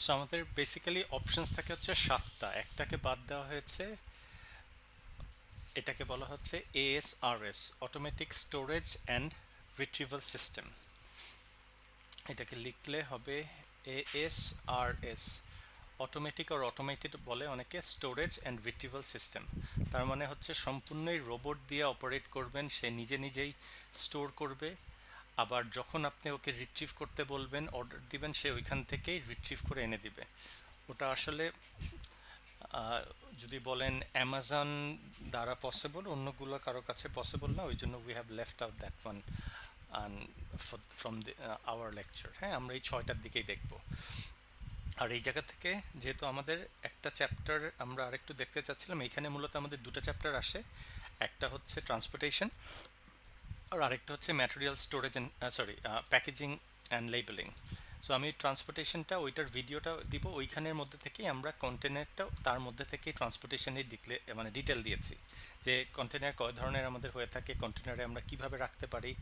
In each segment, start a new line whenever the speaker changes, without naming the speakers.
So আমাদের basically options থাকে হচ্ছে সাতটা, একটাকে বাদ দেওয়া হয়েছে। এটাকে বলা হচ্ছে ASRS, automatic storage and retrieval system. এটাকে লিখলে হবে ASRS, অটোমেটিক আর অটোমেটেড বলে অনেকে, স্টোরেজ অ্যান্ড রিট্রিভাল সিস্টেম। তার মানে হচ্ছে সম্পূর্ণই রোবট দিয়ে অপারেট করবেন, সে নিজে নিজেই স্টোর করবে, আবার যখন আপনি ওকে রিট্রিভ করতে বলবেন, অর্ডার দিবেন, সে ওইখান থেকেই রিট্রিভ করে এনে দিবে। ওটা আসলে আহ, যদি বলেন অ্যামাজন দ্বারা পসিবল, অন্যগুলো কারো কাছে পসিবল না, ওই জন্য we have left out that one from our lecture. হ্যাঁ, আমরা এই ছয়টার দিকেই দেখব। আর এই জায়গা থেকে যেহেতু আমাদের একটা চ্যাপ্টার আমরা আরেকটু দেখতে চাচ্ছিলাম, এইখানে মূলত আমাদের দুটো চ্যাপ্টার আসে। একটা হচ্ছে ট্রান্সপোর্টেশন, আর আরেকটা হচ্ছে material storage and packaging and labelling. So আমি ট্রান্সপোর্টেশনটা ওইটার ভিডিওটা দিব, ওইখানের মধ্যে থেকেই আমরা কন্টেনারটা, তার মধ্যে থেকেই ট্রান্সপোর্টেশনের মানে ডিটেল দিয়েছি, যে কন্টেনার কয় ধরনের আমাদের হয়ে থাকে, কন্টেনারে আমরা কিভাবে রাখতে পারি।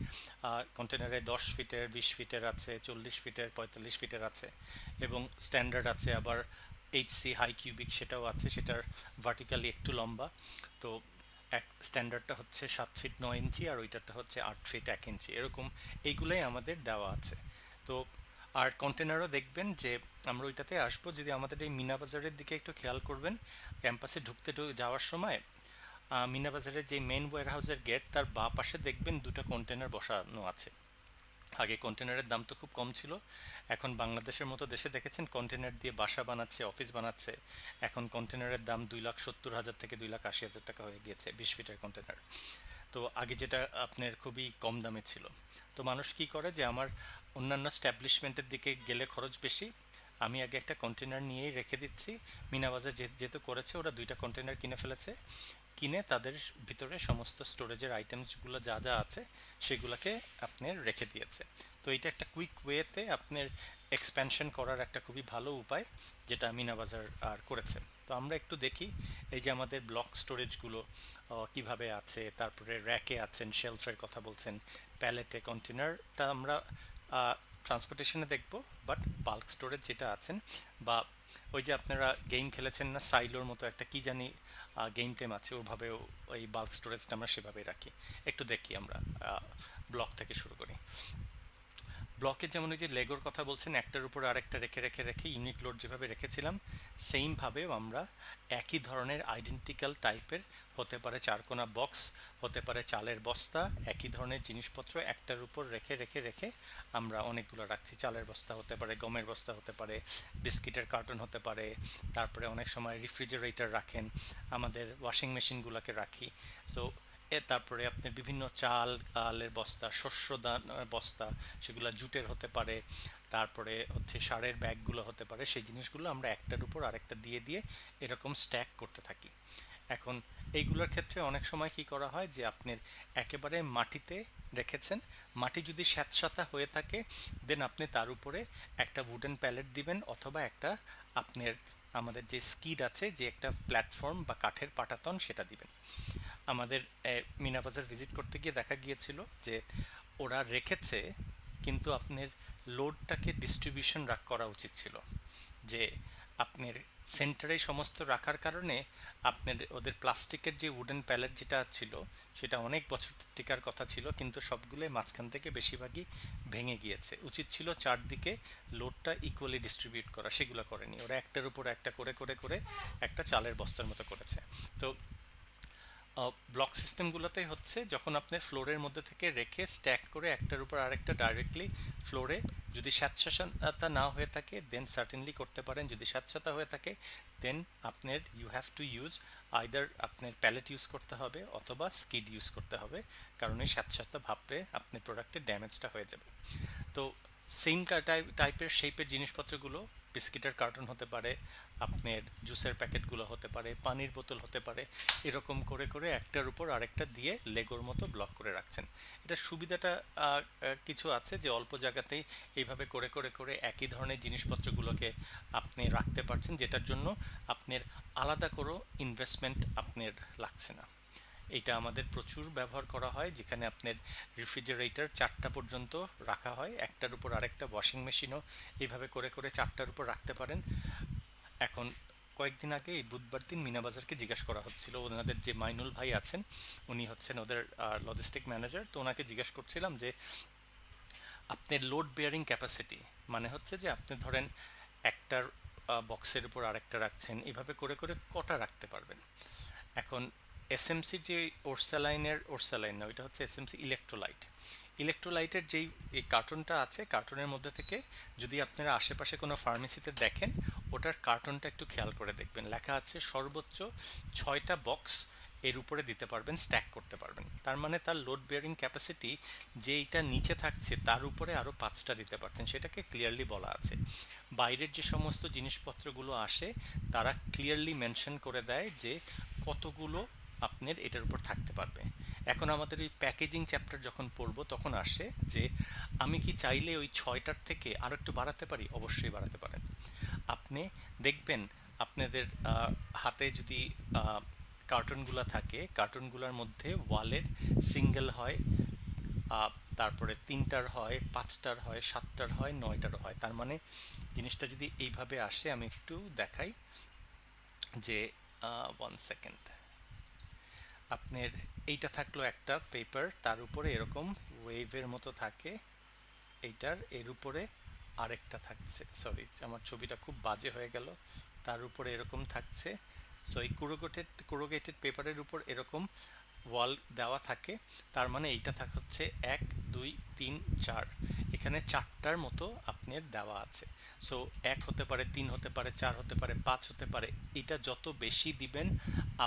কন্টেনারে 10 ফিটের, 20 ফিটের আছে, 40 ফিটের, 45 ফিটের আছে, এবং স্ট্যান্ডার্ড আছে, আবার HC হাই কিউবিক সেটাও আছে, সেটার ভার্টিক্যালি একটু লম্বা। তো এক স্ট্যান্ডার্ডটা হচ্ছে 7 ফিট 9 ইঞ্চি, আর ওইটারটা হচ্ছে 8 ফিট 1 ইঞ্চি, এরকম এইগুলোই আমাদের দেওয়া আছে। তো আর কন্টেনারও দেখবেন যে আমরা ওইটাতে আসবো, যদি আমাদের এই মিনা বাজারের দিকে একটু খেয়াল করবেন, ক্যাম্পাসে যাওয়ার সময় মিনা বাজারের যে মেন ওয়্যার হাউসের গেট, তার বাঁ পাশে দেখবেন দুটো কন্টেনার বসানো আছে। আগে কন্টেনারের দাম তো খুব কম ছিল, এখন বাংলাদেশের মতো দেশে দেখেছেন কন্টেনার দিয়ে বাসা বানাচ্ছে, অফিস বানাচ্ছে। এখন কন্টেনারের দাম 2,70,000 থেকে 2,80,000 টাকা হয়ে গিয়েছে 20 ফিটের কন্টেনার। তো আগে যেটা আপনার খুবই কম দামে ছিল। তো মানুষ কি করে যে আমার অন্যান্য স্ট্যাবলিশমেন্টের দিকে গেলে খরচ বেশি, আমি আগে একটা কন্টেনার নিয়েই রেখে দিচ্ছি। মিনাবাজার যেহেতু করেছে, ওরা দুইটা কন্টেনার কিনে ফেলেছে, কিনে তাদের ভিতরে সমস্ত স্টোরেজের আইটেমসগুলো যা যা আছে সেগুলোকে আপনার রেখে দিয়েছে। তো এটা একটা কুইক ওয়েতে আপনার এক্সপ্যানশন করার একটা খুবই ভালো উপায়, যেটা মিনা বাজার আর করেছে। তো আমরা একটু দেখি এই যে আমাদের ব্লক স্টোরেজগুলো কিভাবে আছে, তারপরে র্যাকে আছেন, শেলফের কথা বলছেন, প্যালেটে, কন্টেনারটা আমরা ট্রান্সপোর্টেশনে দেখব। বাট বাল্ক স্টোরেজ যেটা আছেন, বা ওই যে আপনারা গেম খেলেছেন না, সাইলোর মতো একটা কি জানি গেম টেম আছে, ওভাবেও ওই বাল্ক স্টোরেজটা আমরা সেভাবেই রাখি। একটু দেখি আমরা, ব্লক থেকে শুরু করি। ব্লকে যেমন ওই যে লেগোর কথা বলছেন, একটার উপর আরেকটা রেখে রেখে রেখে ইউনিট লোড যেভাবে রেখেছিলাম, সেইমভাবেও আমরা একই ধরনের আইডেন্টিক্যাল টাইপের, হতে পারে চারকোনা বক্স, হতে পারে চালের বস্তা, একই ধরনের জিনিসপত্র একটার উপর রেখে রেখে রেখে আমরা অনেকগুলো রাখছি। চালের বস্তা হতে পারে, গমের বস্তা হতে পারে, বিস্কিটের কার্টন হতে পারে, তারপরে অনেক সময় রেফ্রিজারেটর রাখেন, আমাদের ওয়াশিং মেশিনগুলোকে রাখি। সো তারপরে আপনার বিভিন্ন চালের বস্তা, বস্তা, সেগুলো জুটের হতে পারে, তারপরে হচ্ছে সারের ব্যাগগুলো হতে পারে, সেই জিনিসগুলো আমরা একটার উপর আরেকটা দিয়ে দিয়ে এরকম স্ট্যাক করতে থাকি। এখন এইগুলোর ক্ষেত্রে অনেক সময় কি করা হয় যে আপনার একেবারে মাটিতে রেখেছেন, মাটি যদি স্যাঁতসেঁতে হয়ে থাকে, দেন আপনি তার উপরে একটা উডেন প্যালেট দিবেন, অথবা একটা আপনার আমাদের যে স্কিড আছে, যে একটা প্ল্যাটফর্ম বা কাঠের পাটাতন, সেটা দিবেন। আমাদের মিনা বাজার ভিজিট করতে গিয়ে দেখা গিয়েছিল যে ওরা রেখেছে, কিন্তু আপনার লোডটাকে ডিস্ট্রিবিউশন করা উচিত ছিল, যে আপনার সেন্টারে সমস্ত রাখার কারণে আপনার ওদের প্লাস্টিকের যে উডেন প্যালেট যেটা ছিল, সেটা অনেক বছর টিকার কথা ছিল, কিন্তু সবগুলোই মাঝখান থেকে বেশিরভাগই ভেঙে গিয়েছে। উচিত ছিল চারদিকে লোডটা ইকুয়ালি ডিস্ট্রিবিউট করা, সেগুলো করেনি ওরা, একটার উপর একটা করে করে করে একটা চালের বস্তার মতো করেছে। তো ব্লক সিস্টেমগুলোতে হচ্ছে যখন আপনার ফ্লোরের মধ্যে থেকে রেখে স্ট্যাক করে একটার উপর আরেকটা ডাইরেক্টলি ফ্লোরে, যদি স্যাঁতসেঁতা না হয়ে থাকে দেন সার্টেনলি করতে পারেন, যদি স্যাঁতসেঁতা হয়ে থাকে দেন আপনার you have to use either আপনার প্যালেট ইউজ করতে হবে অথবা স্কিড ইউজ করতে হবে, কারণ এই স্যাঁতসেঁতা ভাবলে আপনার প্রোডাক্টের ড্যামেজটা হয়ে যাবে। তো সেম টাইপের শেপের জিনিসপত্রগুলো, বিস্কিটের কার্টন হতে পারে, আপনার জুসের প্যাকেটগুলো হতে পারে, পানির বোতল হতে পারে, এরকম করে করে একটার উপর আরেকটা দিয়ে লেগোর মতো ব্লক করে রাখছেন। এটা সুবিধাটা কিছু আছে, যে অল্প জায়গাতেই এইভাবে করে করে করে একই ধরনের জিনিসপত্রগুলোকে আপনি রাখতে পারছেন, যেটার জন্য আপনার আলাদা করেও ইনভেস্টমেন্ট আপনার লাগছে না। এইটা আমাদের প্রচুর ব্যবহার করা হয়, যেখানে আপনার রেফ্রিজারেটর 4টা পর্যন্ত রাখা হয়, একটার উপর আরেকটা। ওয়াশিং মেশিনও এইভাবে করে করে 4টার উপর রাখতে পারেন। এখন কয়েকদিন আগে এই বুধবার দিন মিনা বাজারকে জিজ্ঞাসা করা হচ্ছিল, ওনাদের যে মাইনুল ভাই আছেন উনি হচ্ছেন ওদের লজিস্টিক ম্যানেজার, তো ওনাকে জিজ্ঞাসা করছিলাম যে আপনার লোড বেয়ারিং ক্যাপাসিটি মানে হচ্ছে যে আপনি ধরেন একটার বক্সের উপর আরেকটা রাখছেন, এভাবে করে করে কটা রাখতে পারবেন। এখন এসএমসি যে ওরসালাইন না, ওইটা হচ্ছে এসএমসি ইলেকট্রোলাইটের যেই এই কার্টুনটা আছে, কার্টুনের মধ্যে থেকে যদি আপনারা আশেপাশে কোনো ফার্মেসিতে দেখেন, ওটার কার্টুনটা একটু খেয়াল করে দেখবেন, লেখা আছে সর্বোচ্চ 6টা বক্স এর উপরে দিতে পারবেন, স্ট্যাক করতে পারবেন। তার মানে তার লোড বেয়ারিং ক্যাপাসিটি যেইটা নিচে থাকছে তার উপরে আরও 5টা দিতে পারছেন, সেটাকে ক্লিয়ারলি বলা আছে। বাইরের যে সমস্ত জিনিসপত্রগুলো আসে তারা ক্লিয়ারলি মেনশন করে দেয় যে কতগুলো আপনার এটার উপর থাকতে পারবে। এখন আমাদের ওই প্যাকেজিং চ্যাপ্টার যখন পড়বো তখন আসে যে আমি কি চাইলে ওই 6টার থেকে আরও একটু বাড়াতে পারি? অবশ্যই বাড়াতে পারেন। আপনি দেখবেন আপনাদের হাতে যদি কার্টুনগুলো থাকে, কার্টুনগুলোর মধ্যে ওয়ালের সিঙ্গেল হয়, তারপরে 3টার হয়, 5টার হয়, 7টার হয়, 9টারও হয়। তার মানে জিনিসটা যদি এইভাবে আসে, আমি একটু দেখাই যে 1 সেকেন্ড, আপনার এইটা থাকলো একটা পেপার, তার উপরে এরকম ওয়েভের মতো থাকে, এইটার এর উপরে আরেকটা থাকছে, সরি আমার ছবিটা খুব বাজে হয়ে গেল, তার উপরে এরকম থাকছে। সো এই কুরোগেটেড পেপারের উপর এরকম ওয়াল দেওয়া থাকে, তার মানে এইটা হচ্ছে 1 2 3 4, এখানে 4টার মতো আপনার দেওয়া আছে। সো 1 হতে পারে, 3 হতে পারে, 4 হতে পারে, 5 হতে পারে। এটা যত বেশি দিবেন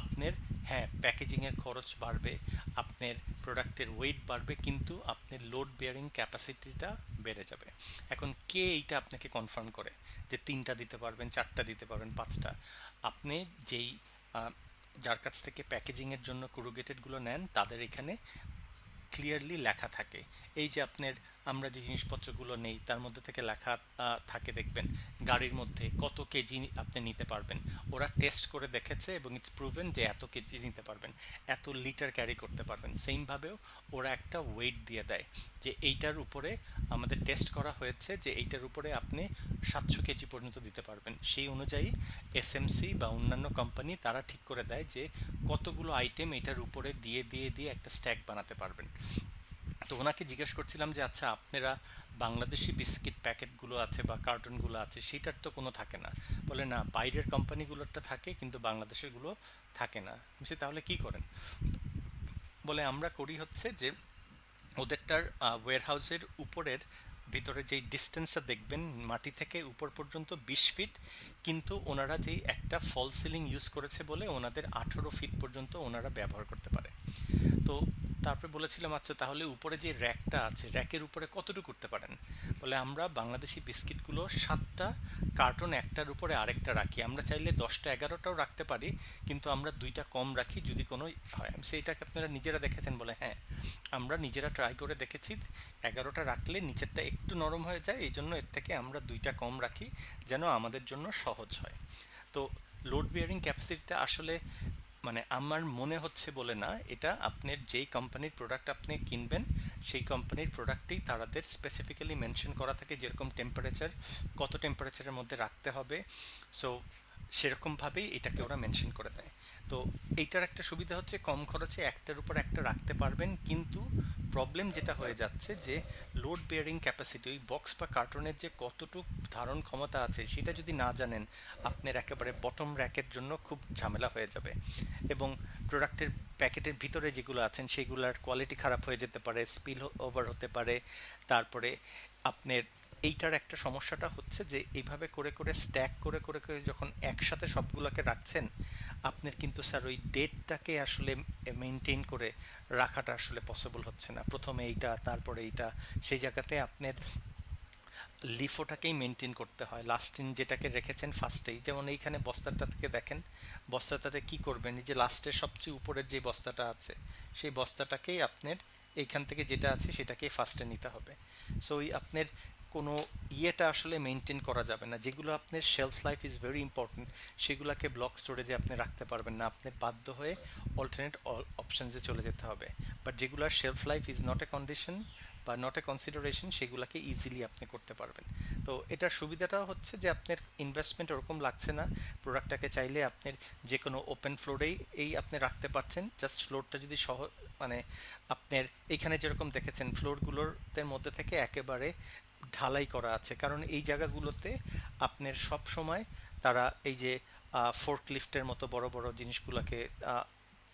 আপনার, হ্যাঁ, প্যাকেজিংয়ের খরচ বাড়বে, আপনার প্রোডাক্টের ওয়েট বাড়বে, কিন্তু আপনার লোড বেয়ারিং ক্যাপাসিটিটা বেড়ে যাবে। এখন কে এইটা আপনাকে কনফার্ম করে যে 3টা দিতে পারবেন, 4টা দিতে পারবেন, 5টা? আপনি যেই যার কাছ থেকে প্যাকেজিংয়ের জন্য কুরুগেটেডগুলো নেন তাদের এখানে ক্লিয়ারলি লেখা থাকে। এই যে আপনার আমরা যে জিনিসপত্রগুলো নেই তার মধ্যে থেকে লেখা থাকে, দেখবেন গাড়ির মধ্যে কত কেজি আপনি নিতে পারবেন, ওরা টেস্ট করে দেখেছে এবং ইটস প্রুভেন যে এত কেজি নিতে পারবেন, এত লিটার ক্যারি করতে পারবেন। সেমভাবেও ওরা একটা ওয়েট দিয়ে দেয় যে এইটার উপরে আমাদের টেস্ট করা হয়েছে যে এইটার উপরে আপনি 700 কেজি পর্যন্ত দিতে পারবেন। সেই অনুযায়ী এসএমসি বা অন্যান্য কোম্পানি তারা ঠিক করে দেয় যে কতগুলো আইটেম এটার উপরে দিয়ে দিয়ে দিয়ে একটা স্ট্যাক বানাতে পারবেন। তো ওনাকে জিজ্ঞেস করছিলাম যে আচ্ছা আপনারা বাংলাদেশি বিস্কিট প্যাকেটগুলো আছে বা কার্টুনগুলো আছে সেটার তো কোনো থাকে না? বলে না, বাইরের কোম্পানিগুলোরটা থাকে কিন্তু বাংলাদেশেরগুলো থাকে না। বলছি তাহলে কি করেন? বলে আমরা করি হচ্ছে যে ওদেরটার ওয়্যারহাউসের উপরের ভিতরে যেই ডিস্টেন্সটা দেখবেন মাটি থেকে উপর পর্যন্ত 20 ফিট, কিন্তু ওনারা যেই একটা ফল সিলিং ইউজ করেছে বলে ওনাদের 18 ফিট পর্যন্ত ওনারা ব্যবহার করতে পারে। তো তারপরে বলেছিলাম আচ্ছা তাহলে উপরে যে র্যাকটা আছে, র্যাকের উপরে কতটুকু করতে পারেন? বলে আমরা বাংলাদেশি বিস্কিটগুলো 7টা কার্টুন একটার উপরে আরেকটা রাখি, আমরা চাইলে 10টা 11টাও রাখতে পারি, কিন্তু আমরা 2টা কম রাখি যদি কোনো হয়। সেইটাকে আপনারা নিজেরা দেখেছেন? বলে হ্যাঁ, আমরা নিজেরা ট্রাই করে দেখেছি, 11টা রাখলে নিচেরটা একটু নরম হয়ে যায়, এই জন্য এর থেকে আমরা 2টা কম রাখি যেন আমাদের জন্য সহজ হয়। তো লোড বিয়ারিং ক্যাপাসিটিটা আসলে মানে আমার মনে হচ্ছে বলে না, এটা আপনার যেই কোম্পানির প্রোডাক্ট আপনি কিনবেন সেই কোম্পানির প্রোডাক্টেই তাদের স্পেসিফিক্যালি মেনশন করা থাকে যেরকম টেম্পারেচার, কত টেম্পারেচারের মধ্যে রাখতে হবে। সো সেরকমভাবেই এটাকে ওরা মেনশন করে দেয়। তো এইটার একটা সুবিধা হচ্ছে কম খরচে একটার উপর একটা রাখতে পারবেন, কিন্তু প্রবলেম যেটা হয়ে যাচ্ছে যে লোড বেয়ারিং ক্যাপাসিটি, ওই বক্স বা কার্টনের যে কতটুক ধারণ ক্ষমতা আছে সেটা যদি না জানেন, আপনার একেবারে বটম র্যাকের জন্য খুব ঝামেলা হয়ে যাবে, এবং প্রোডাক্টের প্যাকেটের ভিতরে যেগুলো আছেন সেগুলোর কোয়ালিটি খারাপ হয়ে যেতে পারে, স্পিল ওভার হতে পারে। তারপরে আপনার এইটার একটা সমস্যাটা হচ্ছে যে এইভাবে করে করে স্ট্যাক করে করে করে যখন একসাথে সবগুলোকে রাখছেন, আপনার কিন্তু স্যার ওই ডেটটাকে আসলে মেনটেন করে রাখাটা আসলে পসিবল হচ্ছে না। প্রথমে এইটা, তারপরে এইটা, সেই জায়গাতে আপনার লিফোটাকেই মেনটেন করতে হয়, লাস্টিন যেটাকে রেখেছেন ফার্স্টেই। যেমন এইখানে বস্তাটা থেকে দেখেন, বস্তাটাতে কি করবেন, এই যে লাস্টের সবচেয়ে উপরের যে বস্তাটা আছে সেই বস্তাটাকেই আপনার এইখান থেকে যেটা আছে সেটাকেই ফার্স্টে নিতে হবে। সো ওই আপনার কোনো ইয়েটা আসলে মেনটেন করা যাবে না। যেগুলো আপনার shelf life is very important সেগুলোকে ব্লক স্টোরেজে আপনি রাখতে পারবেন না, আপনি বাধ্য হয়ে অল্টারনেট অপশনসে চলে যেতে হবে। বাট যেগুলোর shelf life is not a condition বা নট এ কনসিডারেশন সেগুলোকে ইজিলি আপনি করতে পারবেন। তো এটার সুবিধাটাও হচ্ছে যে আপনার ইনভেস্টমেন্ট ওরকম লাগছে না, প্রোডাক্টটাকে চাইলে আপনার যে কোনো ওপেন ফ্লোরেই আপনি রাখতে পারছেন। জাস্ট ফ্লোরটা যদি মানে আপনার এইখানে যেরকম দেখেছেন ফ্লোরগুলোর মধ্যে থেকে একেবারে ঢালাই করা আছে, কারণ এই জায়গাগুলোতে আপনার সব সময় তারা এই যে ফোর্কলিফটের মতো বড় বড় জিনিসগুলোকে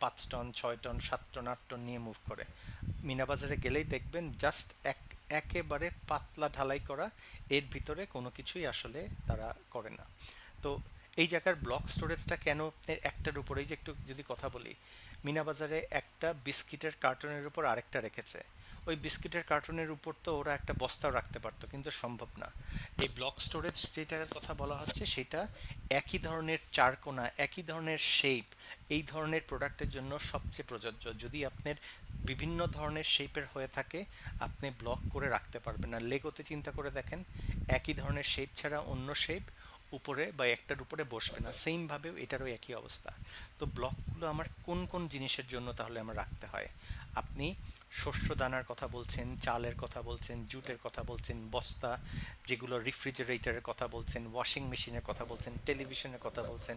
5 টন 6 টন 7 টন 8 টন নিয়ে মুভ করে। মিনাবাজারে গেলেই দেখবেন জাস্ট একেবারে পাতলা ঢালাই করা, এর ভিতরে কোনো কিছুই আসলে তারা করে না। তো এই জায়গার ব্লক স্টোরেজটা কেন একটার উপরেই যে একটু যদি কথা বলি, মিনাবাজারে একটা বিস্কিটের কার্টনের উপর আরেকটা রেখেছে, ওই বিস্কিটের কার্টনের উপর তো ওরা একটা বস্তাও রাখতে পারতো, কিন্তু সম্ভব না। এই ব্লক স্টোরেজ যেটার কথা বলা হচ্ছে সেটা একই ধরনের চারকোনা, একই ধরনের শেপ, এই ধরনের প্রোডাক্টের জন্য সবচেয়ে প্রযোজ্য। যদি আপনার বিভিন্ন ধরনের শেপের হয়ে থাকে আপনি ব্লক করে রাখতে পারবেন না। লেগোতে চিন্তা করে দেখেন, একই ধরনের শেপ ছাড়া অন্য শেপ উপরে বা একটার উপরে বসবে না, সেমভাবেও এটারও একই অবস্থা। তো ব্লকগুলো আমার কোন কোন জিনিসের জন্য তাহলে আমার রাখতে হয়? আপনি শস্য দানার কথা বলছেন, চালের কথা বলছেন, জুটের কথা বলছেন, বস্তা, যেগুলো রেফ্রিজারেটরের কথা বলছেন, ওয়াশিং মেশিনের কথা বলছেন, টেলিভিশনের কথা বলছেন,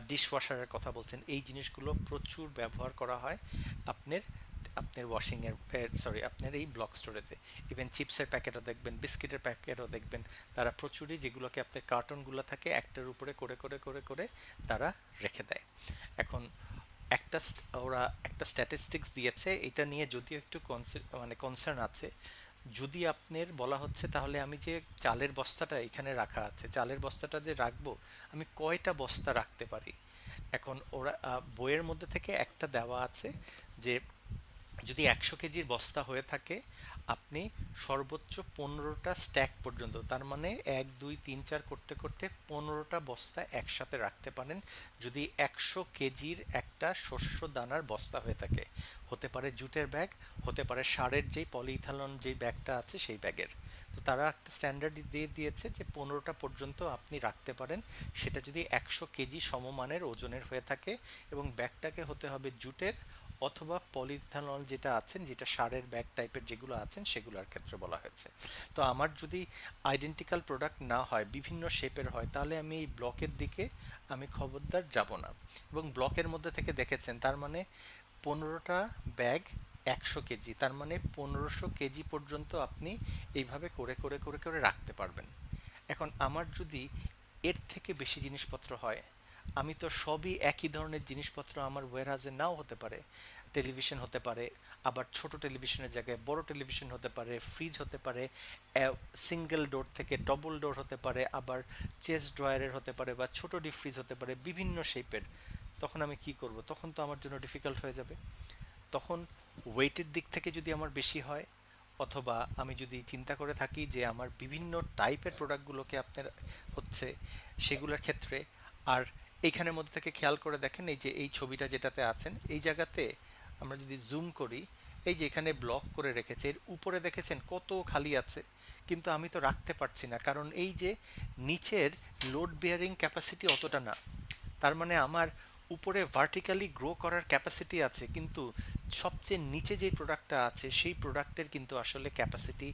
ডিশওয়াশারের কথা বলছেন, এই জিনিসগুলো প্রচুর ব্যবহার করা হয় আপনার আপনার ওয়াশিংয়ের, সরি, আপনার এই ব্লক স্টোরেজে। ইভেন চিপসের প্যাকেটও দেখবেন, বিস্কিটের প্যাকেটও দেখবেন, তারা প্রচুরই যেগুলোকে আপনার কার্টনগুলো থাকে একটার উপরে করে করে করে করে তারা রেখে দেয়। এখন ওরা একটা স্ট্যাটিস্টিক্স দিয়েছে, এটা নিয়ে যদিও একটু মানে কনসার্ন আছে। যদি আপনার বলা হচ্ছে তাহলে আমি যে চালের বস্তাটা এখানে রাখা আছে, চালের বস্তাটা যে রাখবো, আমি কয়টা বস্তা রাখতে পারি? এখন ওরা বইয়ের মধ্যে থেকে একটা দেওয়া আছে যে যদি 100 কেজির বস্তা হয়ে থাকে আপনি সর্বোচ্চ 15টা স্ট্যাক পর্যন্ত, তার মানে 1 2 3 4 করতে করতে 15টা বস্তা একসাথে রাখতে পারেন, যদি 100 কেজির একটা শস্য দানার বস্তা হয়ে থাকে। হতে পারে জুটের ব্যাগ, হতে পারে সারের যেই পলিইথালন যেই ব্যাগটা আছে সেই ব্যাগের। তো তারা একটা স্ট্যান্ডার্ড দিয়ে দিয়েছে যে 15টা পর্যন্ত আপনি রাখতে পারেন, সেটা যদি 100 কেজি সমমানের ওজনের হয়ে থাকে, এবং ব্যাগটাকে হতে হবে জুটের অথবা পলিইথানল যেটা আছেন, যেটা সারের ব্যাগ টাইপের যেগুলো আছেন সেগুলোর ক্ষেত্রে বলা হয়েছে। তো আমার যদি আইডেন্টিক্যাল প্রোডাক্ট না হয়, বিভিন্ন শেপের হয়, তাহলে আমি এই ব্লকের দিকে আমি খবরদার যাব না। এবং ব্লকের মধ্যে থেকে দেখেছেন তার মানে 15টা ব্যাগ 100 কেজি, তার মানে 1500 কেজি পর্যন্ত আপনি এইভাবে করে করে করে করে রাখতে পারবেন। এখন আমার যদি এর থেকে বেশি জিনিসপত্র হয়, আমি তো সবই একই ধরনের জিনিসপত্র আমার ওয়্যারহাউসে নাও হতে পারে। টেলিভিশন হতে পারে, আবার ছোট টেলিভিশনের জায়গায় বড় টেলিভিশন হতে পারে, ফ্রিজ হতে পারে, সিঙ্গেল ডোর থেকে ডবল ডোর হতে পারে, আবার চেস্ট ড্রয়ারের হতে পারে, বা ছোট ডিপ ফ্রিজ হতে পারে বিভিন্ন শেপের। তখন আমি কি করব? তখন তো আমার জন্য ডিফিকাল্ট হয়ে যাবে। তখন ওয়েটের দিক থেকে যদি আমার বেশি হয়, অথবা আমি যদি চিন্তা করে থাকি যে আমার বিভিন্ন টাইপের প্রোডাক্টগুলোকে আপনার হচ্ছে, সেগুলোর ক্ষেত্রে। আর এইখানের মধ্যে থেকে খেয়াল করে দেখেন, এই যে এই ছবিটা যেটাতে আছেন এই জায়গাতে আমরা যদি জুম করি, এই যে এখানে ব্লক করে রেখেছে, এর উপরে দেখেছেন কত খালি আছে, কিন্তু আমি তো রাখতে পারছি না, কারণ এই যে নিচের লোড বিয়ারিং ক্যাপাসিটি অতটা না। তার মানে আমার উপরে ভার্টিক্যালি গ্রো করার ক্যাপাসিটি আছে, কিন্তু সবচেয়ে নিচে যে প্রোডাক্টটা আছে সেই প্রোডাক্টের কিন্তু আসলে ক্যাপাসিটি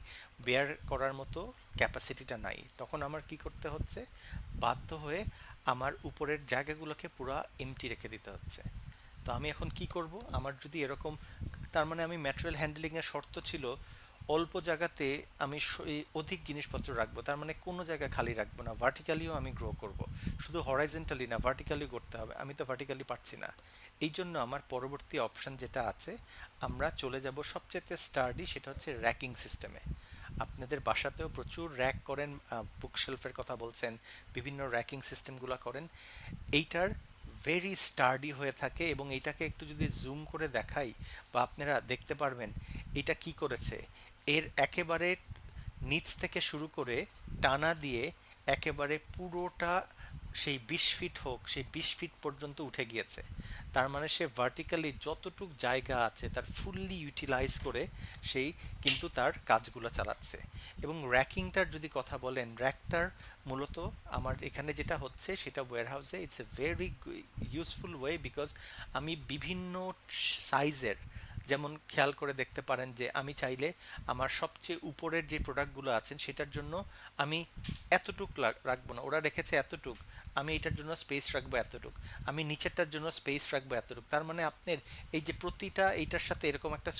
বেয়ার করার মতো ক্যাপাসিটিটা নাই। তখন আমার কি করতে হচ্ছে? বাধ্য হয়ে আমার উপরের জায়গাগুলোকে পুরো এমটি রেখে দিতে হচ্ছে। তো আমি এখন কি করব? আমার যদি এরকম, তার মানে আমি ম্যাটেরিয়াল হ্যান্ডলিংয়ের শর্ত ছিল অল্প জায়গাতে আমি অধিক জিনিসপত্র রাখবো, তার মানে কোনো জায়গা খালি রাখবো না, ভার্টিক্যালিও আমি গ্রো করব। শুধু হরাইজেন্টালি না, ভার্টিক্যালি করতে হবে, আমি তো ভার্টিক্যালি পারছি না। এই জন্য আমার পরবর্তী অপশন যেটা আছে, আমরা চলে যাব সবচেয়ে স্টার্ডি, সেটা হচ্ছে র্যাকিং সিস্টেমে। আপনাদের বাসাতেও প্রচুর র্যাক করেন, বুকশেলফের কথা বলছেন, বিভিন্ন র্যাকিং সিস্টেমগুলো করেন, এইটার ভেরি স্টার্ডি হয়ে থাকে। এবং এইটাকে একটু যদি জুম করে দেখাই, বা আপনারা দেখতে পারবেন এটা কি করেছে, এর একেবারে নিচ থেকে শুরু করে টানা দিয়ে একেবারে পুরোটা সেই 20 ফিট হোক, সেই 20 ফিট পর্যন্ত উঠে গিয়েছে। তার মানে সে ভার্টিক্যালি যতটুক জায়গা আছে তার ফুললি ইউটিলাইজ করে সেই কিন্তু তার কাজগুলো চালাচ্ছে। এবং র্যাকিংটার যদি কথা বলেন, র্যাকটার মূলত আমার এখানে যেটা হচ্ছে সেটা ওয়্যারহাউসে it's a very useful way, because আমি বিভিন্ন সাইজের, যেমন খেয়াল করে দেখতে পারেন যে আমি চাইলে আমার সবচেয়ে উপরের যে প্রোডাক্টগুলো আছেন সেটার জন্য আমি এতটুক রাখবো না, ওরা রেখেছে এতটুক, আমি এটার জন্য স্পেস রাখবো এতটুক, আমি নিচেরটার জন্য স্পেস রাখবো এতটুক। তার মানে আপনার এই যে প্রতিটা এইটার সাথে এরকম একটা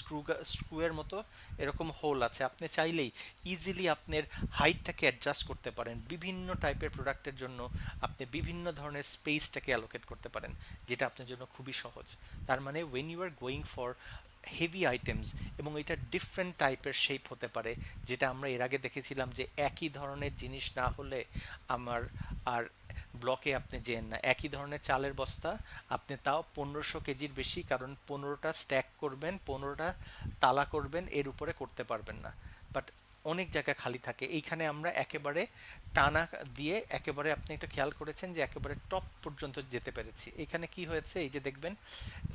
স্ক্রুয়ের মতো এরকম হোল আছে, আপনি চাইলেই ইজিলি আপনার হাইটটাকে অ্যাডজাস্ট করতে পারেন, বিভিন্ন টাইপের প্রোডাক্টের জন্য আপনি বিভিন্ন ধরনের স্পেসটাকে অ্যালোকেট করতে পারেন, যেটা আপনার জন্য খুবই সহজ। তার মানে when you are going for heavy items, এবং এটা ডিফারেন্ট টাইপের শেপ হতে পারে, যেটা আমরা এর আগে দেখেছিলাম যে একই ধরনের জিনিস না হলে আমার আর ব্লকে আপনি যেন না, একই ধরনের চালের বস্তা আপনি তাও 1500 কেজির বেশি, কারণ 15টা স্ট্যাক করবেন, 15টা তালা করবেন, এর উপরে করতে পারবেন না। বাট অনেক জায়গা খালি থাকে, এইখানে আমরা একেবারে টানা দিয়ে একেবারে, আপনি একটা খেয়াল করেছেন যে একেবারে টপ পর্যন্ত যেতে পেরেছি। এখানে কি হয়েছে, এই যে দেখবেন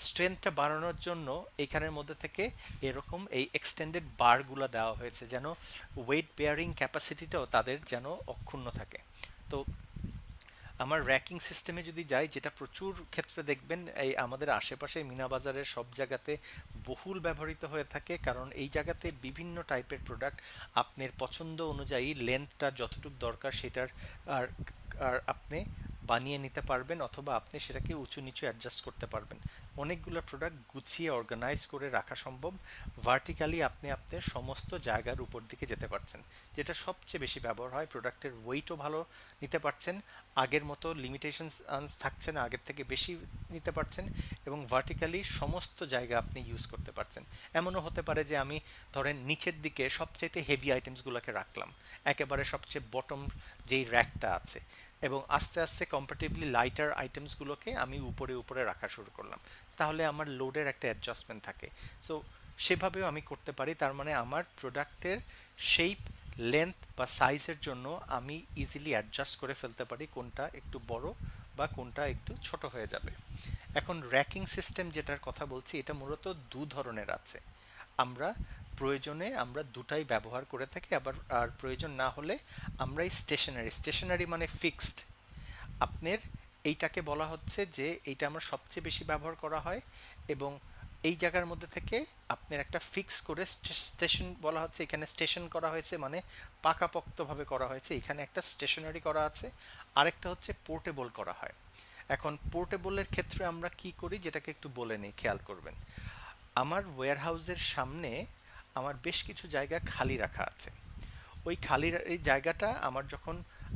স্ট্রেংথটা বাড়ানোর জন্য এখানের মধ্যে থেকে এরকম এই এক্সটেন্ডেড বারগুলো দেওয়া হয়েছে, যেন ওয়েট বেয়ারিং ক্যাপাসিটিটাও তাদের যেন অক্ষুণ্ণ থাকে। তো আমার র্যাকিং সিস্টেমে যদি যাই, যেটা প্রচুর ক্ষেত্রে দেখবেন এই আমাদের আশেপাশে মিনা বাজারের সব জায়গাতে বহুল ব্যবহৃত হয়ে থাকে, কারণ এই জায়গাতে বিভিন্ন টাইপের প্রোডাক্ট আপনার পছন্দ অনুযায়ী লেন্থটা যতটুকু দরকার সেটার আর আর আপনি বানিয়ে নিতে পারবেন, অথবা আপনি সেটাকে উঁচু নিচু অ্যাডজাস্ট করতে পারবেন। অনেকগুলো প্রোডাক্ট গুছিয়ে অর্গানাইজ করে রাখা সম্ভব, ভার্টিক্যালি আপনি আপনার সমস্ত জায়গার উপর দিকে যেতে পারছেন, যেটা সবচেয়ে বেশি ব্যবহার হয়। প্রোডাক্টের ওয়েটও ভালো নিতে পারছেন, আগের মতো লিমিটেশনস থাকছে না, আগের থেকে বেশি নিতে পারছেন, এবং ভার্টিক্যালি সমস্ত জায়গা আপনি ইউজ করতে পারছেন। এমনও হতে পারে যে আমি ধরেন নিচের দিকে সবচাইতে হেভি আইটেমসগুলোকে রাখলাম, একেবারে সবচেয়ে বটম যেই র্যাকটা আছে, এবং আস্তে আস্তে কম্পারেটিভলি লাইটার আইটেমসগুলোকে আমি উপরে উপরে রাখা শুরু করলাম, তাহলে আমার লোডের একটা অ্যাডজাস্টমেন্ট থাকে। সো সেভাবেও আমি করতে পারি। তার মানে আমার প্রোডাক্টের শেপ, লেন্থ বা সাইজের জন্য আমি ইজিলি অ্যাডজাস্ট করে ফেলতে পারি কোনটা একটু বড় বা কোনটা একটু ছোট হয়ে যাবে। এখন র্যাকিং সিস্টেম যেটার কথা বলছি, এটা মূলত দু ধরনের আছে। আমরা প্রয়োজনে আমরা দুটাই ব্যবহার করে থাকি, আবার আর প্রয়োজন না হলে আমরা এই স্টেশনারি মানে ফিক্সড, আপনার এইটাকে বলা হচ্ছে যে এইটা আমরা সবচেয়ে বেশি ব্যবহার করা হয়, এবং এই জায়গার মধ্যে থেকে আপনার একটা ফিক্স করে স্টেশন বলা হচ্ছে, এখানে স্টেশন করা হয়েছে মানে পাকাপোক্তভাবে করা হয়েছে, এখানে একটা স্টেশনারি করা আছে, আরেকটা হচ্ছে পোর্টেবল করা হয়। এখন পোর্টেবলের ক্ষেত্রে আমরা কি করি, যেটাকে একটু বলে নিই, খেয়াল করবেন। আমার ওয়্যারহাউসের সামনে আমার বেশ কিছু জায়গা খালি রাখা আছে। ওই খালি এই জায়গাটা আমার যখন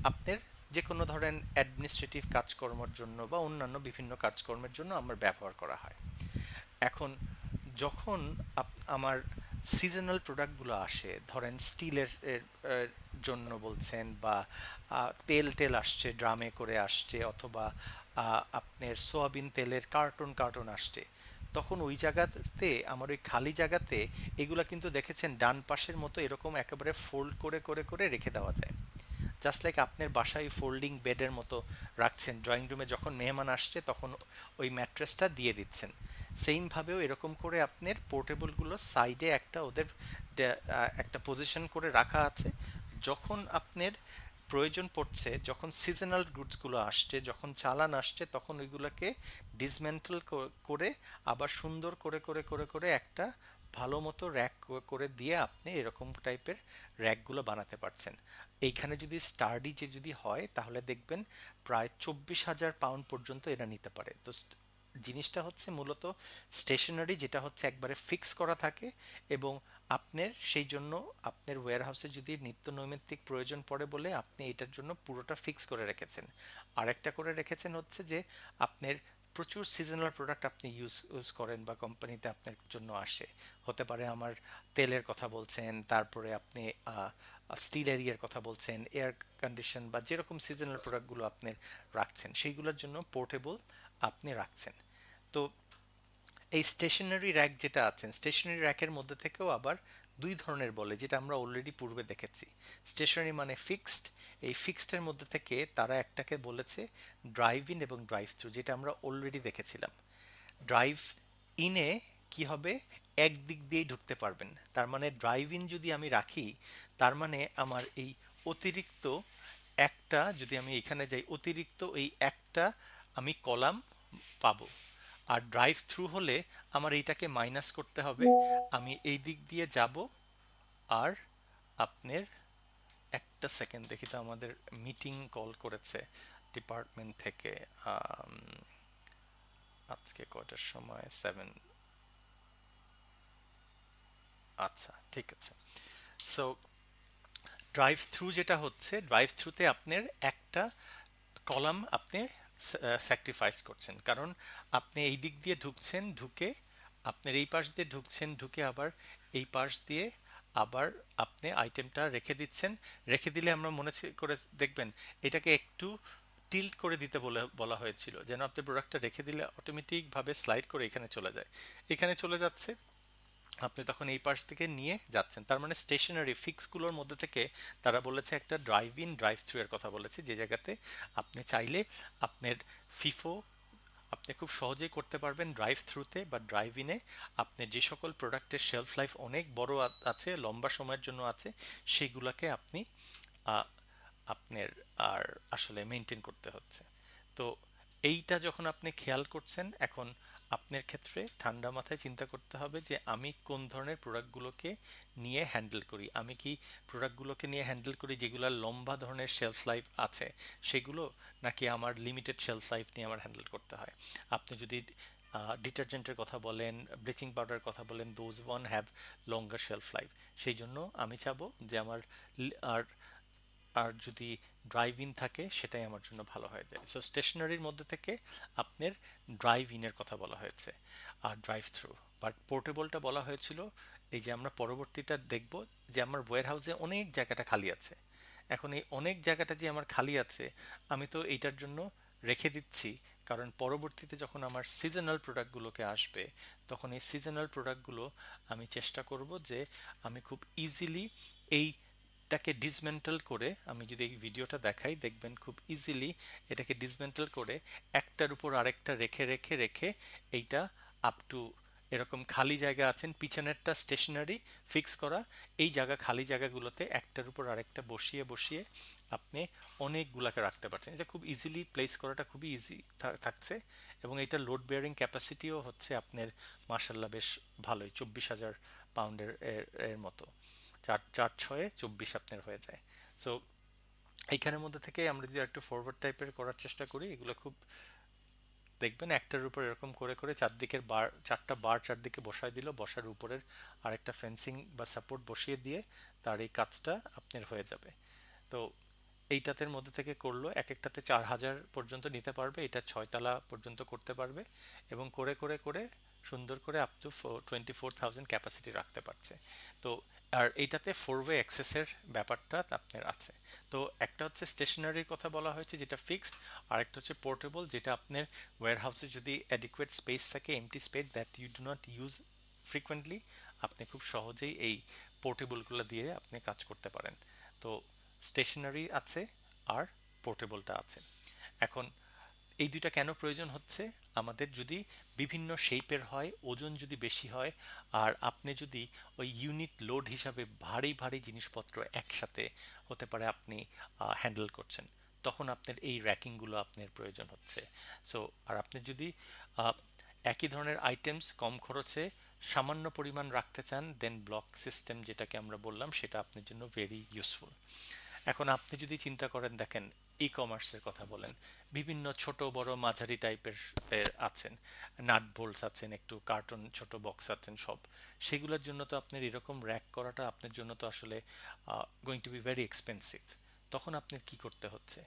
আপনার যে কোনো ধরেন অ্যাডমিনিস্ট্রেটিভ কাজকর্মের জন্য বা অন্যান্য বিভিন্ন কাজকর্মের জন্য আমার ব্যবহার করা হয়। এখন যখন আমার সিজনাল প্রোডাক্টগুলো আসে, ধরেন স্টিলের জন্য বলছেন, বা তেল টেল আসছে ড্রামে করে আসছে, অথবা আপনার সোয়াবিন তেলের কার্টন কার্টন আসছে, তখন ওই জায়গাতে আমার ওই খালি জায়গাতে এগুলা কিন্তু দেখেছেন ডান পাশের মতো এরকম একেবারে ফোল্ড করে করে করে রেখে দেওয়া যায়, জাস্ট লাইক আপনার বাসায় ফোল্ডিং বেডের মতো রাখছেন, ড্রয়িং রুমে যখন মেহমান আসছে তখন ওই ম্যাট্রেসটা দিয়ে দিচ্ছেন। সেইমভাবেও এরকম করে আপনার পোর্টেবলগুলো সাইডে একটা ওদের একটা পজিশন করে রাখা আছে, যখন আপনার প্রয়োজন পড়ছে, যখন সিজনাল গুডসগুলো আসছে, যখন চালান আসছে, তখন ওইগুলোকে ডিসমেন্টেল করে আবার সুন্দর করে করে করে করে একটা ভালো মতো র্যাক করে দিয়ে আপনি এরকম টাইপের র্যাকগুলো বানাতে পারছেন। এইখানে যদি স্টাডি যে যদি হয় তাহলে দেখবেন প্রায় 24,000 পাউন্ড পর্যন্ত এরা নিতে পারে। তো জিনিসটা হচ্ছে মূলত স্টেশনারি, যেটা হচ্ছে একবারে ফিক্স করা থাকে, এবং আপনার সেই জন্য আপনার ওয়্যারহাউসে যদি নিত্য নৈমিত্তিক প্রয়োজন পড়ে বলে আপনি এটার জন্য পুরোটা ফিক্স করে রেখেছেন। আরেকটা করে রেখেছেন হচ্ছে যে আপনার প্রচুর সিজনাল প্রোডাক্ট আপনি ইউজ করেন বা কোম্পানিতে আপনার জন্য আসে, হতে পারে আমার তেলের কথা বলছেন, তারপরে আপনি স্টিল এরিয়ার কথা বলছেন, এয়ার কন্ডিশন বা যেরকম সিজনাল প্রোডাক্টগুলো আপনি রাখছেন সেইগুলোর জন্য পোর্টেবল আপনি রাখছেন। তো এই স্টেশনারি র্যাক যেটা আছেন, স্টেশনারি র্যাকের মধ্যে থেকেও আবার দুই ধরনের বলে, যেটা আমরা অলরেডি পূর্বে দেখেছি। স্টেশনারি মানে ফিক্সড, এই ফিক্সডের মধ্যে থেকে তারা একটাকে বলেছে ড্রাইভ ইন এবং ড্রাইভ থ্রু, যেটা আমরা অলরেডি দেখেছিলাম। ড্রাইভ ইনে কি হবে, একদিক দিয়েই ঢুকতে পারবেন, তার মানে ড্রাইভ ইন যদি আমি রাখি, তার মানে আমার এই অতিরিক্ত একটা, যদি আমি এখানে যাই, অতিরিক্ত এই একটা আমি কলাম পাবো। আর ড্রাইভ থ্রু হলে আমার এইটাকে মাইনাস করতে হবে, আমি এই দিক দিয়ে যাব। আর আপনার, একটা সেকেন্ড দেখি তো, আমাদের মিটিং কল করেছে ডিপার্টমেন্ট থেকে। আম, আজকে কয়টার সময়, 7। আচ্ছা, ঠিক আছে। সো ড্রাইভ থ্রু যেটা হচ্ছে, ড্রাইভ থ্রুতে আপনার একটা কলাম আপনি স্যাক্রিফাইস করছেন, কারণ আপনি এই দিক দিয়ে ঢুকছেন, ঢুকে আপনার এই পাশ দিয়ে ঢুকছেন, ঢুকে আবার এই পাশ দিয়ে আবার আপনি আইটেমটা রেখে দিচ্ছেন। রেখে দিলে আমরা মনে করে দেখবেন এটাকে একটু টিল্ট করে দিতে বলা হয়েছিল, যেন আপনি প্রোডাক্টটা রেখে দিলে অটোমেটিকভাবে স্লাইড করে এখানে চলে যায়। এখানে চলে যাচ্ছে, আপনি তখন এই পাশ থেকে নিয়ে যাচ্ছেন। তার মানে স্টেশনারি ফিক্সগুলোর মধ্যে থেকে তারা বলেছে একটা ড্রাইভ ইন ড্রাইভ থ্রু এর কথা বলেছে, যে জায়গাতে আপনি চাইলে আপনার ফিফো আপনি খুব সহজেই করতে পারবেন ড্রাইভ থ্রুতে বা ড্রাইভ ইনে। আপনি যে সকল প্রোডাক্টের শেলফ লাইফ অনেক বড় আছে, লম্বা সময়ের জন্য আছে, সেইগুলোকে আপনি আহ, আপনার আর আসলে মেনটেন করতে হচ্ছে। তো এইটা যখন আপনি খেয়াল করছেন, এখন আপনার ক্ষেত্রে ঠান্ডা মাথায় চিন্তা করতে হবে যে আমি কোন ধরনের প্রোডাক্টগুলোকে নিয়ে হ্যান্ডেল করি। আমি কি প্রোডাক্টগুলোকে নিয়ে হ্যান্ডেল করি যেগুলোর লম্বা ধরনের শেলফ লাইফ আছে সেগুলো, নাকি আমার লিমিটেড শেলফ লাইফ নিয়ে আমার হ্যান্ডেল করতে হয়। আপনি যদি ডিটারজেন্টের কথা বলেন, ব্লিচিং পাউডার কথা বলেন, those one have longer shelf life. সেই জন্য আমি চাবো যে আমার আর আর যদি ড্রাইভ ইন থাকে সেটাই আমার জন্য ভালো হয়ে যায়। সো স্টেশনারির মধ্যে থেকে আপনার ড্রাইভ ইনের কথা বলা হয়েছে, আর ড্রাইভ থ্রু। বাট পোর্টেবলটা বলা হয়েছিল এই যে আমরা পরবর্তীটা দেখব, যে আমার ওয়্যার হাউসে অনেক জায়গাটা খালি আছে। এখন এই অনেক জায়গাটা যে আমার খালি আছে, আমি তো এইটার জন্য রেখে দিচ্ছি, কারণ পরবর্তীতে যখন আমার সিজনাল প্রোডাক্টগুলোকে আসবে, তখন এই সিজনাল প্রোডাক্টগুলো আমি চেষ্টা করব যে আমি খুব ইজিলি এইটাকে ডিসমেন্টাল করে, আমি যদি এই ভিডিওটা দেখাই দেখবেন খুব ইজিলি এটাকে ডিসমেন্টাল করে একটার উপর আরেকটা রেখে রেখে রেখে এইটা আপ টু, এরকম খালি জায়গা আছেন পিছনেরটা স্টেশনারি ফিক্স করা, এই জায়গা খালি জায়গাগুলোতে একটার উপর আরেকটা বসিয়ে বসিয়ে আপনি অনেকগুলাকে রাখতে পারছেন। এটা খুব ইজিলি প্লেস করাটা খুবই ইজি থাকছে, এবং এটা লোড বেয়ারিং ক্যাপাসিটিও হচ্ছে আপনার মার্শাল্লাহ বেশ ভালোই, 24,000 পাউন্ডের এর মতো। চার চার ছয়ে 24 আপনার হয়ে যায়। সো এইখানের মধ্যে থেকে আমরা যদি একটু ফরওয়ার্ড টাইপের করার চেষ্টা করি, এগুলো খুব দেখবেন একটার উপর এরকম করে করে চারদিকের বার, চারটা বার চারদিকে বসায় দিল, বসার উপরের আরেকটা ফেন্সিং বা সাপোর্ট বসিয়ে দিয়ে তার এই কাজটা আপনার হয়ে যাবে। তো এইটাতের মধ্যে থেকে করলো, এক একটাতে 4,000 পর্যন্ত নিতে পারবে, এটা 6 তলা পর্যন্ত করতে পারবে, এবং করে করে করে সুন্দর করে আপ টু 24,000 ক্যাপাসিটি রাখতে পারছে। তো আর এইটাতে 4 ওয়ে অ্যাক্সেসের ব্যাপারটা আপনার আছে। তো একটা হচ্ছে স্টেশনারির কথা বলা হয়েছে যেটা ফিক্সড, আর একটা হচ্ছে পোর্টেবল, যেটা আপনার ওয়্যারহাউসে যদি অ্যাডিকুয়েট স্পেস থাকে, empty space that you do not use frequently, আপনি খুব সহজেই এই পোর্টেবলগুলো দিয়ে আপনি কাজ করতে পারেন। তো স্টেশনারি আছে আর পোর্টেবলটা আছে। এখন এই দুইটা কেন প্রয়োজন হচ্ছে, আমাদের যদি বিভিন্ন শেপের হয়, ওজন যদি বেশি হয়, আর আপনি যদি ওই ইউনিট লোড হিসাবে ভারী ভারী জিনিসপত্র একসাথে হতে পারে আপনি হ্যান্ডেল করছেন, তখন আপনার এই র্যাকিংগুলো আপনার প্রয়োজন হচ্ছে। সো আর আপনি যদি আহ, একই ধরনের আইটেমস কম খরচে সামান্য পরিমাণ রাখতে চান, দেন ব্লক সিস্টেম যেটাকে আমরা বললাম সেটা আপনার জন্য ভেরি ইউজফুল। এখন আপনি যদি চিন্তা করেন, দেখেন ই কমার্সের কথা বলেন, বিভিন্ন ছোট বড় মাঝারি টাইপের আছেন, নাট বোল্টস আছেন, একটু কার্টন ছোট বক্স আছেন, সব সেগুলোর জন্য তো আপনার এরকম র্যাক করাটা আপনার জন্য তো আসলে going to be very expensive. তখন আপনার কি করতে হচ্ছে,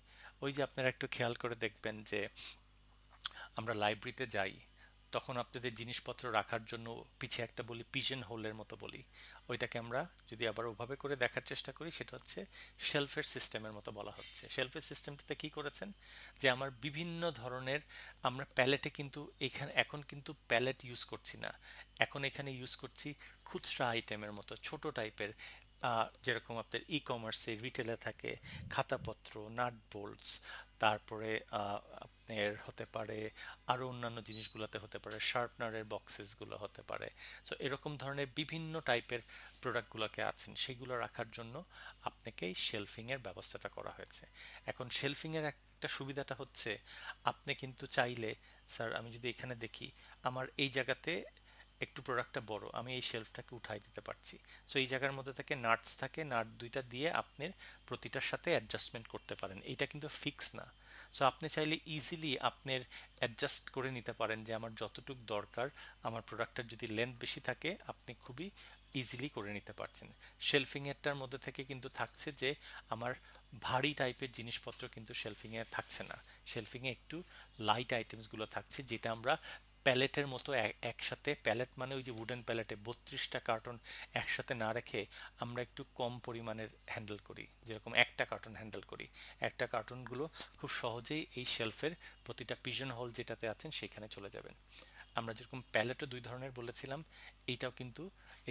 ওই যে আপনারা একটু খেয়াল করে দেখবেন যে আমরা লাইব্রেরিতে যাই, তখন আপনাদের জিনিসপত্র রাখার জন্য পিছে একটা বলি পিজন হোলের মতো বলি, ওইটাকে আমরা যদি আবার ওভাবে করে দেখার চেষ্টা করি সেটা হচ্ছে শেলফের সিস্টেমের মতো বলা হচ্ছে। শেলফের সিস্টেমটাতে কি করেছেন যে আমার বিভিন্ন ধরনের, আমরা প্যালেটে কিন্তু এখানে এখন কিন্তু প্যালেট ইউজ করছি না, এখন এখানে ইউজ করছি খুচরা আইটেমের মতো ছোট টাইপের, যেরকম আপনার ই কমার্সে রিটেলে থাকে খাতাপত্র, নাট বোল্টস, তারপরে আপনার হতে পারে আরও অন্যান্য জিনিসগুলোতে হতে পারে শার্পনারের বক্সেসগুলো হতে পারে। সো এরকম ধরনের বিভিন্ন টাইপের প্রোডাক্টগুলোকে আছেন সেগুলো রাখার জন্য আপনাকে এই শেলফিংয়ের ব্যবস্থাটা করা হয়েছে। এখন শেলফিংয়ের একটা সুবিধাটা হচ্ছে আপনি কিন্তু চাইলে, স্যার আমি যদি এখানে দেখি আমার এই জায়গাতে একটু প্রোডাক্টটা বড়, আমি এই শেলফটাকে উঠাই দিতে পারছি। সো এই জায়গার মধ্যে থেকে নাটস থাকে, নাট দুইটা দিয়ে আপনি প্রতিটার সাথে অ্যাডজাস্টমেন্ট করতে পারেন, এইটা কিন্তু ফিক্স না। সো আপনি চাইলে ইজিলি আপনার অ্যাডজাস্ট করে নিতে পারেন যে আমার যতটুক দরকার, আমার প্রোডাক্টটার যদি লেন্থ বেশি থাকে আপনি খুবই ইজিলি করে নিতে পারছেন। শেলফিংয়েরটার মধ্যে থেকে কিন্তু থাকছে যে আমার ভারী টাইপের জিনিসপত্র কিন্তু শেলফিংয়ে থাকছে না, শেলফিংয়ে একটু লাইট আইটেমসগুলো থাকছে, যেটা আমরা প্যালেটের মতো একসাথে, প্যালেট মানে ওই যে উডেন প্যালেটে 32টা কার্টন একসাথে না রেখে আমরা একটু কম পরিমাণের হ্যান্ডেল করি, যেরকম একটা কার্টন হ্যান্ডেল করি, একটা কার্টনগুলো খুব সহজেই এই শেলফের প্রতিটা পিজন হোল যেটাতে আছেন সেখানে চলে যাবেন। আমরা যেরকম প্যালেটও দুই ধরনের বলেছিলাম, এইটাও কিন্তু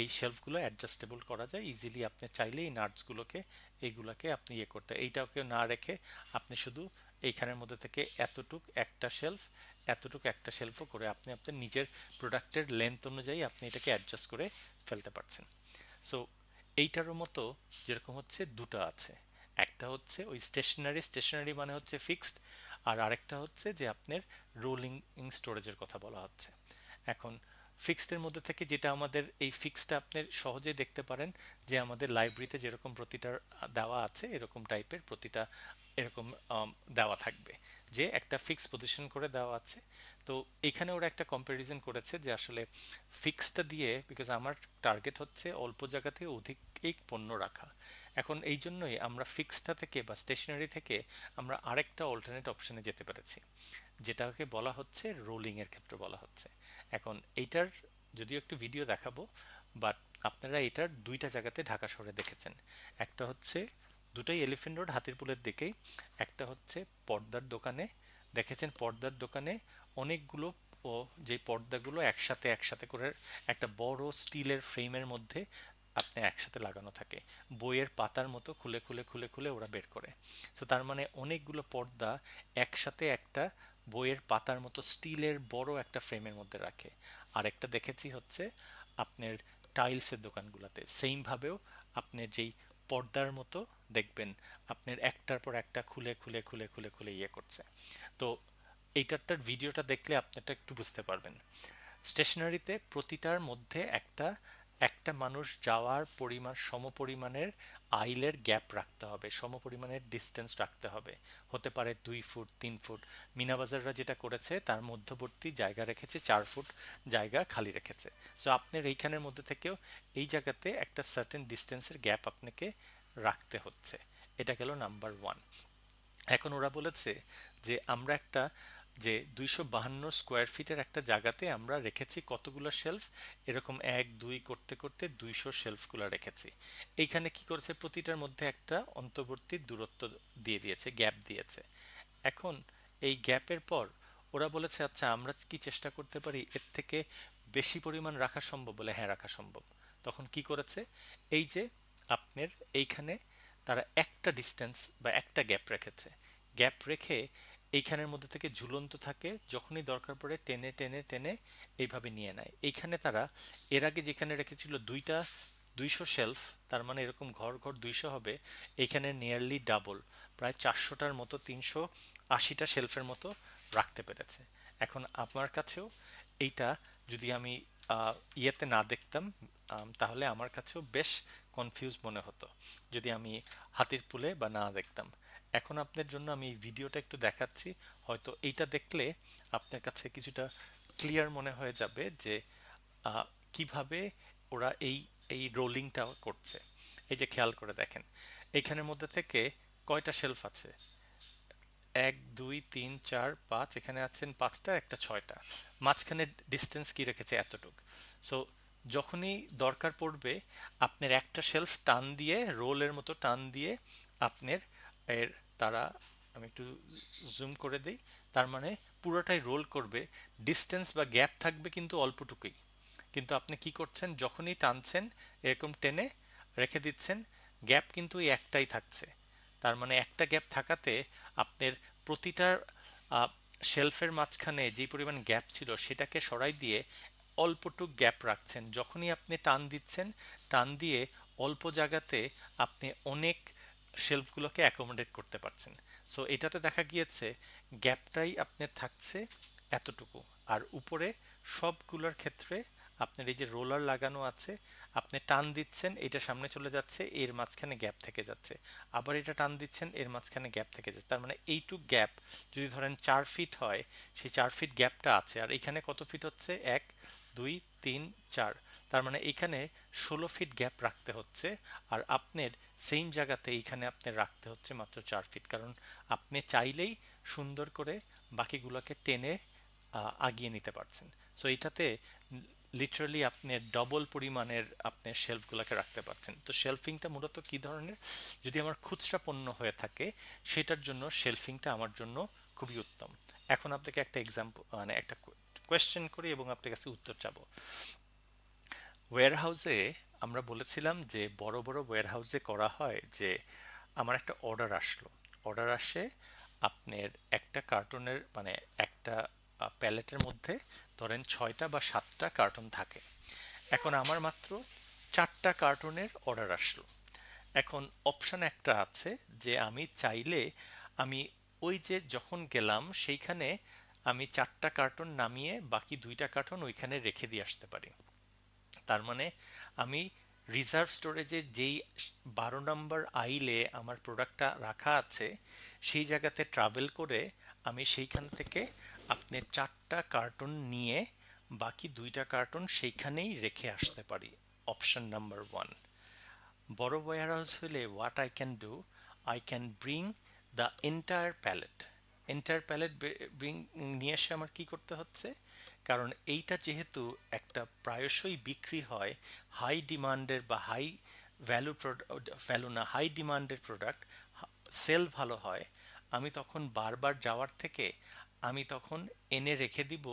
এই শেলফগুলো অ্যাডজাস্টেবল করা যায় ইজিলি, আপনি চাইলে এই নাটসগুলোকে এইগুলোকে আপনি ইয়ে করতে, এইটাকে না রেখে আপনি শুধু এইখানের মধ্যে থেকে এতটুক একটা শেলফ, এতটুকু একটা শেলফও করে আপনি আপনার নিজের প্রোডাক্টের লেন্থ অনুযায়ী আপনি এটাকে অ্যাডজাস্ট করে ফেলতে পারছেন। সো এইটারও মতো যেরকম হচ্ছে দুটো আছে, একটা হচ্ছে ওই স্টেশনারি, স্টেশনারি মানে হচ্ছে ফিক্সড, আর আরেকটা হচ্ছে যে আপনার রোলিং স্টোরেজের কথা বলা হচ্ছে। এখন ফিক্সডের মধ্যে থেকে যেটা আমাদের এই ফিক্সডটা আপনি সহজেই দেখতে পারেন যে আমাদের লাইব্রেরিতে যেরকম প্রতিটা দেওয়া আছে এরকম টাইপের প্রতিটা এরকম দেওয়া থাকবে, যে একটা ফিক্স পজিশন করে দেওয়া আছে। তো এখানে ওরা একটা কম্প্যারিজন করেছে যে আসলে ফিক্সটা দিয়ে, বিকজ আমার টার্গেট হচ্ছে অল্প জায়গাতে অধিক এই পণ্য রাখা, এখন এই জন্যই আমরা ফিক্সটা থেকে বা স্টেশনারি থেকে আমরা আরেকটা অল্টারনেট অপশনে যেতে পেরেছি, যেটাকে বলা হচ্ছে রোলিং এর ক্ষেত্রে বলা হচ্ছে। এখন এইটার যদিও একটু ভিডিও দেখাবো, বাট আপনারা এটার দুইটা জায়গাতে ঢাকা শহরে দেখেছেন, একটা হচ্ছে দুটাই এলিফেন্ট রোড হাতিরপুলের দিকেই, একটা হচ্ছে পর্দার দোকানে দেখেছেন, পর্দার দোকানে অনেকগুলো ও যে পর্দাগুলো একসাথে একসাথে করে একটা বড় স্টিলের ফ্রেমের মধ্যে আপনি একসাথে লাগানো থাকে, বইয়ের পাতার মতো খুলে খুলে খুলে খুলে ওরা বের করে। সো তার মানে অনেকগুলো পর্দা একসাথে একটা বইয়ের পাতার মতো স্টিলের বড় একটা ফ্রেমের মধ্যে রাখে। আরেকটা দেখেছি হচ্ছে আপনার টাইলসের দোকানগুলোতে সেইমভাবেও আপনার যেই পর্দার মতো দেখবেন আপনার একটার পর একটা খুলে খুলে খুলে খুলে খুলে ইয়ে করছে। তো এইটারটার ভিডিওটা দেখলে আপনারটা একটু বুঝতে পারবেন। স্টেশনারিতে প্রতিটার মধ্যে একটা একটা মানুষ যাওয়ার পরিমাণ সমপরিমাণের আইলের গ্যাপ রাখতে হবে, সমপরিমাণের ডিস্টেন্স রাখতে হবে, হতে পারে 2 ফুট 3 ফুট। মিনাবাজাররা যেটা করেছে তার মধ্যবর্তী জায়গা রেখেছে 4 ফুট জায়গা খালি রেখেছে। সো আপনার এইখানের মধ্যে থেকেও এই জায়গাতে একটা সার্টেন ডিস্টেন্সের গ্যাপ আপনাকে রাখতে হচ্ছে। এটা গেল নাম্বার ওয়ান। এখন ওরা বলেছে যে আমরা একটা যে 252 স্কোয়ার ফিটের একটা জায়গাতে আমরা রেখেছি কতগুলো শেলফ, এরকম 1 2 করতে করতে 200 শেলফগুলো রেখেছি। এইখানে কি করেছে প্রতিটার মধ্যে একটা অন্তর্বর্তী দূরত্ব দিয়ে দিয়েছে, গ্যাপ দিয়েছে। এখন এই গ্যাপের পর ওরা বলেছে আচ্ছা আমরা কি চেষ্টা করতে পারি এর থেকে বেশি পরিমাণ রাখা সম্ভব, বলে হ্যাঁ রাখা সম্ভব। তখন কি করেছে, এই যে আপনার এইখানে তারা একটা ডিস্টেন্স বা একটা গ্যাপ রেখেছে, গ্যাপ রেখে এইখানের মধ্যে থেকে ঝুলন্ত থাকে, যখনই দরকার পড়ে টেনে টেনে টেনে এইভাবে নিয়ে নেয়। এইখানে তারা এর আগে যেখানে রেখেছিল 200 শেলফ, তার মানে এরকম ঘর ঘর 200 হবে, এইখানে নিয়ারলি ডাবল, প্রায় 400টার মতো 380টা শেলফের মতো রাখতে পেরেছে। এখন আমার কাছেও এইটা যদি আমি ইয়েতে না দেখতাম, তাহলে আমার কাছেও বেশ কনফিউজ মনে হতো যদি আমি হাতির পুলে বা না দেখতাম। এখন আপনার জন্য আমি এই ভিডিওটা একটু দেখাচ্ছি, হয়তো এইটা দেখলে আপনার কাছে কিছুটা ক্লিয়ার মনে হয়ে যাবে যে আহ, কিভাবে ওরা এই এই রোলিংটা করছে। এই যে খেয়াল করে দেখেন এইখানের মধ্যে থেকে কয়টা শেলফ আছে, এক দুই তিন চার পাঁচ, এখানে আছেন পাঁচটা, একটা ছয়টা, মাঝখানে ডিস্টেন্স কি রেখেছে এতটুক। সো যখনই দরকার পড়বে আপনার একটা শেলফ টান দিয়ে, রোলের মতো টান দিয়ে আপনার এর তারা, আমি একটু জুম করে দিই, তার মানে পুরোটাই রোল করবে, ডিস্টেন্স বা গ্যাপ থাকবে কিন্তু অল্পটুকুই। কিন্তু আপনি কি করছেন, যখনই টানছেন এরকম টেনে রেখে দিচ্ছেন, গ্যাপ কিন্তু এই একটাই থাকছে। তার মানে একটা গ্যাপ থাকাতে আপনার প্রতিটা শেলফের মাঝখানে যে পরিমাণ গ্যাপ ছিল সেটাকে সরাই দিয়ে অল্পটুক গ্যাপ রাখছেন। যখনই আপনি টান দিচ্ছেন, টান দিয়ে অল্প জায়গাতে আপনি অনেক শেলফগুলোকে অ্যাকোমোডেট করতে পারছেন। সো এটাতে দেখা গিয়েছে গ্যাপটাই আপনার থাকছে এতটুকু, আর উপরে সবগুলোর ক্ষেত্রে আপনার এই যে রোলার লাগানো আছে, আপনি টান দিচ্ছেন এটা সামনে চলে যাচ্ছে, এর মাঝখানে গ্যাপ থেকে যাচ্ছে, আবার এটা টান দিচ্ছেন এর মাঝখানে গ্যাপ থেকে যাচ্ছে। তার মানে এইটুক গ্যাপ যদি ধরেন 4 ফিট হয়, সেই 4 ফিট গ্যাপটা আছে। আর এখানে কত ফিট হচ্ছে, 1 2 3 4, তার মানে এখানে 16 ফিট গ্যাপ রাখতে হচ্ছে। আর আপনার সেম জায়গাতে এইখানে আপনার রাখতে হচ্ছে মাত্র 4 ফিট, কারণ আপনি চাইলেই সুন্দর করে বাকিগুলোকে টেনে আগিয়ে নিতে পারছেন। সো এটাতে লিটারালি আপনি ডবল পরিমাণের আপনার শেলফগুলোকে রাখতে পারছেন। তো শেলফিংটা মূলত কি ধরনের, যদি আমার খুচরা পণ্য হয়ে থাকে সেটার জন্য শেলফিংটা আমার জন্য খুবই উত্তম। এখন আপনাকে একটা এক্সাম্পল, মানে একটা কোয়েশ্চেন করি এবং আপনার কাছে উত্তর চাবো। ওয়্যারহাউসে আমরা বলেছিলাম যে বড় বড় ওয়্যারহাউসে করা হয় যে আমার একটা অর্ডার আসলো, অর্ডার আসে আপনার একটা কার্টুনের, মানে একটা প্যালেটের মধ্যে ধরেন 6টা বা 7টা কার্টুন থাকে। এখন আমার মাত্র 4টা কার্টুনের অর্ডার আসলো। এখন অপশান একটা আছে যে আমি চাইলে আমি ওই যে যখন গেলাম সেইখানে আমি 4টা কার্টুন নামিয়ে বাকি 2টা কার্টুন ওইখানে রেখে দিয়ে আসতে পারি। তার মানে আমি রিজার্ভ স্টোরেজের যেই 12 নম্বর আইলে আমার প্রোডাক্টটা রাখা আছে সেই জায়গাতে ট্রাভেল করে আমি সেইখান থেকে আপনার 4টা কার্টুন নিয়ে বাকি 2টা কার্টুন সেইখানেই রেখে আসতে পারি। Option number 1। বড় ওয়্যারহাউস হলে what I can do, I can bring the entire palette. Entire palette bring নিয়ে এসে আমার কি করতে হচ্ছে, কারণ এইটা যেহেতু একটা প্রায়শই বিক্রি হয় হাই ডিমান্ডের বা হাই ভ্যালু, ভ্যালু না, হাই ডিমান্ডের প্রোডাক্ট, সেল ভালো হয়, আমি তখন বারবার যাওয়ার থেকে আমি তখন এনে রেখে দিব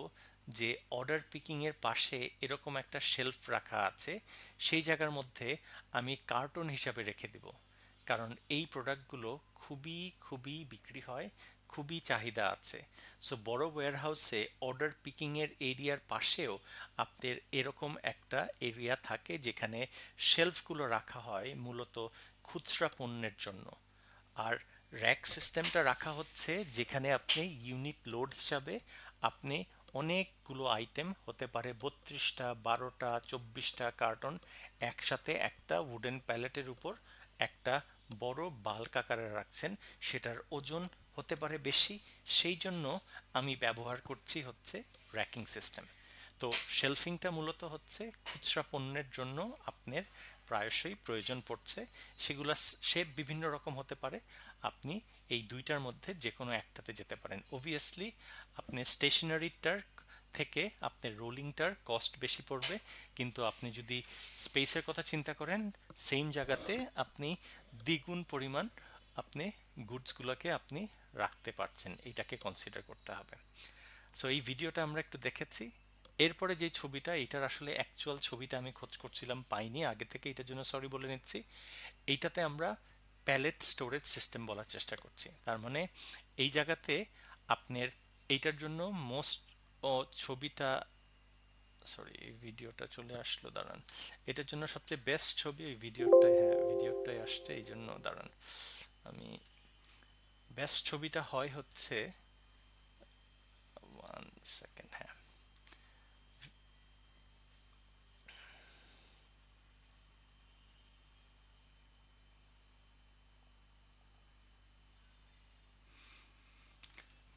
যে অর্ডার পিকিংয়ের পাশে এরকম একটা শেলফ রাখা আছে, সেই জায়গার মধ্যে আমি কার্টন হিসাবে রেখে দিব। কারণ এই প্রোডাক্টগুলো খুবই খুবই বিক্রি হয়, খুবই চাহিদা আছে। সো বড় ওয়্যারহাউসে অর্ডার পিকিংয়ের এরিয়ার পাশেও আপনার এরকম একটা এরিয়া থাকে যেখানে শেলফগুলো রাখা হয় মূলত খুচরা পণ্যের জন্য। আর র্যাক সিস্টেমটা রাখা হচ্ছে যেখানে আপনি ইউনিট লোড হিসাবে আপনি অনেকগুলো আইটেম, হতে পারে 32টা 12টা 24টা কার্টন একসাথে একটা উডেন প্যালেটের উপর একটা বড় বাল্ক আকারে রাখছেন, সেটার ওজন হতে পারে বেশি, সেই জন্য আমি ব্যবহার করছি হচ্ছে র্যাকিং সিস্টেম। তো শেলফিংটা মূলত হচ্ছে খুচরা পণ্যের জন্য আপনার প্রায়শই প্রয়োজন পড়ছে। সেগুলো শেপ বিভিন্ন রকম হতে পারে, আপনি এই দুইটার মধ্যে যে কোনো একটাতে যেতে পারেন। অবভিয়াসলি আপনি স্টেশনারিটার থেকে আপনার রোলিংটার কস্ট বেশি পড়বে, কিন্তু আপনি যদি স্পেসের কথা চিন্তা করেন সেম জায়গাতে আপনি দ্বিগুণ পরিমাণ আপনি গুডসগুলোকে আপনি রাখতে পারছেন, এইটাকে কনসিডার করতে হবে। সো এই ভিডিওটা আমরা একটু দেখেছি। এরপরে যে ছবিটা, এটার আসলে অ্যাকচুয়াল ছবিটা আমি খোঁজ করছিলাম পাইনি আগে থেকে, এটার জন্য সরি বলে নিচ্ছি। এইটাতে আমরা প্যালেট স্টোরেজ সিস্টেম বলার চেষ্টা করছি। তার মানে এই জায়গাতে আপনার এইটার জন্য মোস্ট, ও ছবিটা, সরি এই ভিডিওটা চলে আসলো, দাঁড়ান, এটার জন্য সবচেয়ে বেস্ট ছবি ওই ভিডিওটাই, হ্যাঁ ভিডিওটাই আসছে, এই জন্য দাঁড়ান, আমি বেস্ট ছবিটা হয় হচ্ছে, 1 সেকেন্ড, হ্যাঁ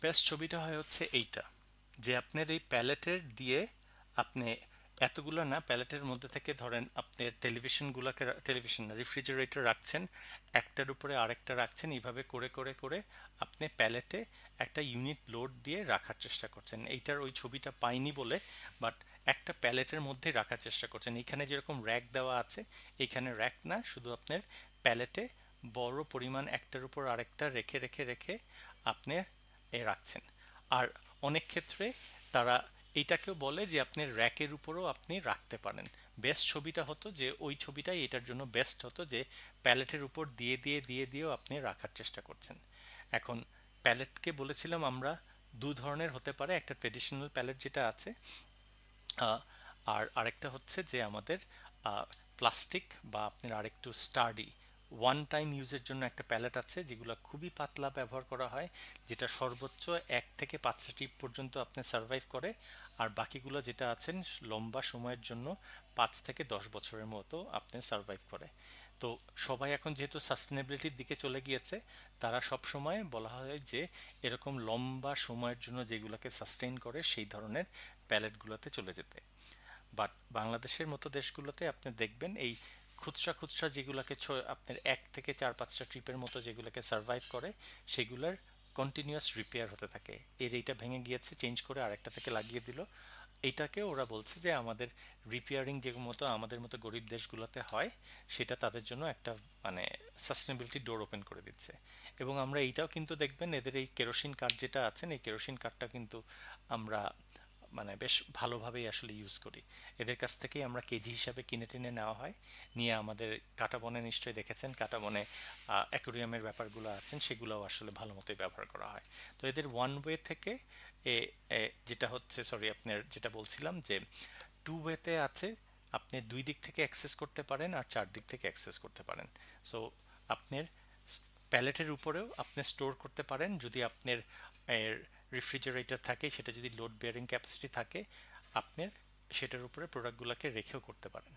বেস্ট ছবিটা হয় হচ্ছে এইটা, যে আপনার এই প্যালেটের দিয়ে আপনি এতগুলো না, প্যালেটের মধ্যে থেকে ধরেন আপনার টেলিভিশনগুলোকে, টেলিভিশন না, রেফ্রিজারেটর রাখছেন, একটার উপরে আরেকটা রাখছেন, এইভাবে করে করে করে আপনি প্যালেটে একটা ইউনিট লোড দিয়ে রাখার চেষ্টা করছেন। এইটার ওই ছবিটা পাইনি বলে, বাট একটা প্যালেটের মধ্যে রাখার চেষ্টা করছেন। এইখানে যেরকম র্যাক দেওয়া আছে, এইখানে র্যাক না, শুধু আপনার প্যালেটে বড় পরিমাণ একটার উপর আরেকটা রেখে রেখে রেখে আপনি রাখছেন। আর অনেক ক্ষেত্রে তারা এইটাকেও বলে যে আপনি র্যাকের উপরও আপনি রাখতে পারেন। বেস্ট ছবিটা হতো যে ওই ছবিটাই এটার জন্য বেস্ট হতো, যে প্যালেটের উপর দিয়ে দিয়ে দিয়ে দিয়েও আপনি রাখার চেষ্টা করছেন। এখন প্যালেটকে বলেছিলাম আমরা দু ধরনের হতে পারে, একটা ট্রেডিশনাল প্যালেট যেটা আছে, আহ, আর আরেকটা হচ্ছে যে আমাদের প্লাস্টিক বা আপনার আরেকটু স্টাডি ওয়ান টাইম ইউজের জন্য একটা প্যালেট আছে, যেগুলো খুবই পাতলা ব্যবহার করা হয়, যেটা সর্বোচ্চ 1 থেকে 5টা ট্রিপ পর্যন্ত আপনি সার্ভাইভ করে। আর বাকিগুলো যেটা আছেন লম্বা সময়ের জন্য 5 থেকে 10 বছরের মতো আপনি সার্ভাইভ করে। তো সবাই এখন যেহেতু সাস্টেনেবিলিটির দিকে চলে গিয়েছে, তারা সব সময় বলা হয় যে এরকম লম্বা সময়ের জন্য যেগুলোকে সাস্টেইন করে সেই ধরনের প্যালেটগুলোতে চলে যেতে। বাট বাংলাদেশের মতো দেশগুলোতে আপনি দেখবেন এই খুচরা খুচরা যেগুলোকে আপনার 1 থেকে 4 5টা ট্রিপের মতো যেগুলোকে সার্ভাইভ করে, সেগুলোর কন্টিনিউয়াস রিপেয়ার হতে থাকে। এর এইটা ভেঙে গিয়েছে, চেঞ্জ করে আরেকটা থেকে লাগিয়ে দিল। এইটাকে ওরা বলছে যে আমাদের রিপেয়ারিং যে মতো আমাদের মতো গরিব দেশগুলোতে হয়, সেটা তাদের জন্য একটা মানে সাস্টেনেবিলিটি ডোর ওপেন করে দিচ্ছে। এবং আমরা এইটাও কিন্তু দেখবেন, এদের এই কেরোসিন কাঠ যেটা আছেন, এই কেরোসিন কাঠটা কিন্তু আমরা মানে বেশ ভালোভাবেই আসলে ইউজ করি। এদের কাছ থেকেই আমরা কেজি হিসাবে কিনে টেনে নেওয়া হয়, নিয়ে আমাদের কাটা বনে নিশ্চয়ই দেখেছেন, কাটা বনে অ্যাকোরিয়ামের ব্যাপারগুলো আছেন, সেগুলোও আসলে ভালো মতোই ব্যবহার করা হয়। তো এদের ওয়ান ওয়ে থেকে এ যেটা হচ্ছে, সরি আপনার যেটা বলছিলাম যে টু ওয়েতে আছে, আপনি দুই দিক থেকে অ্যাক্সেস করতে পারেন আর চার দিক থেকে অ্যাক্সেস করতে পারেন। সো আপনার প্যালেটের উপরেও আপনি স্টোর করতে পারেন, যদি আপনার রেফ্রিজারেটর থাকে, সেটা যদি লোড বেয়ারিং ক্যাপাসিটি থাকে, আপনার সেটার উপরে প্রোডাক্টগুলোকে রেখেও করতে পারেন।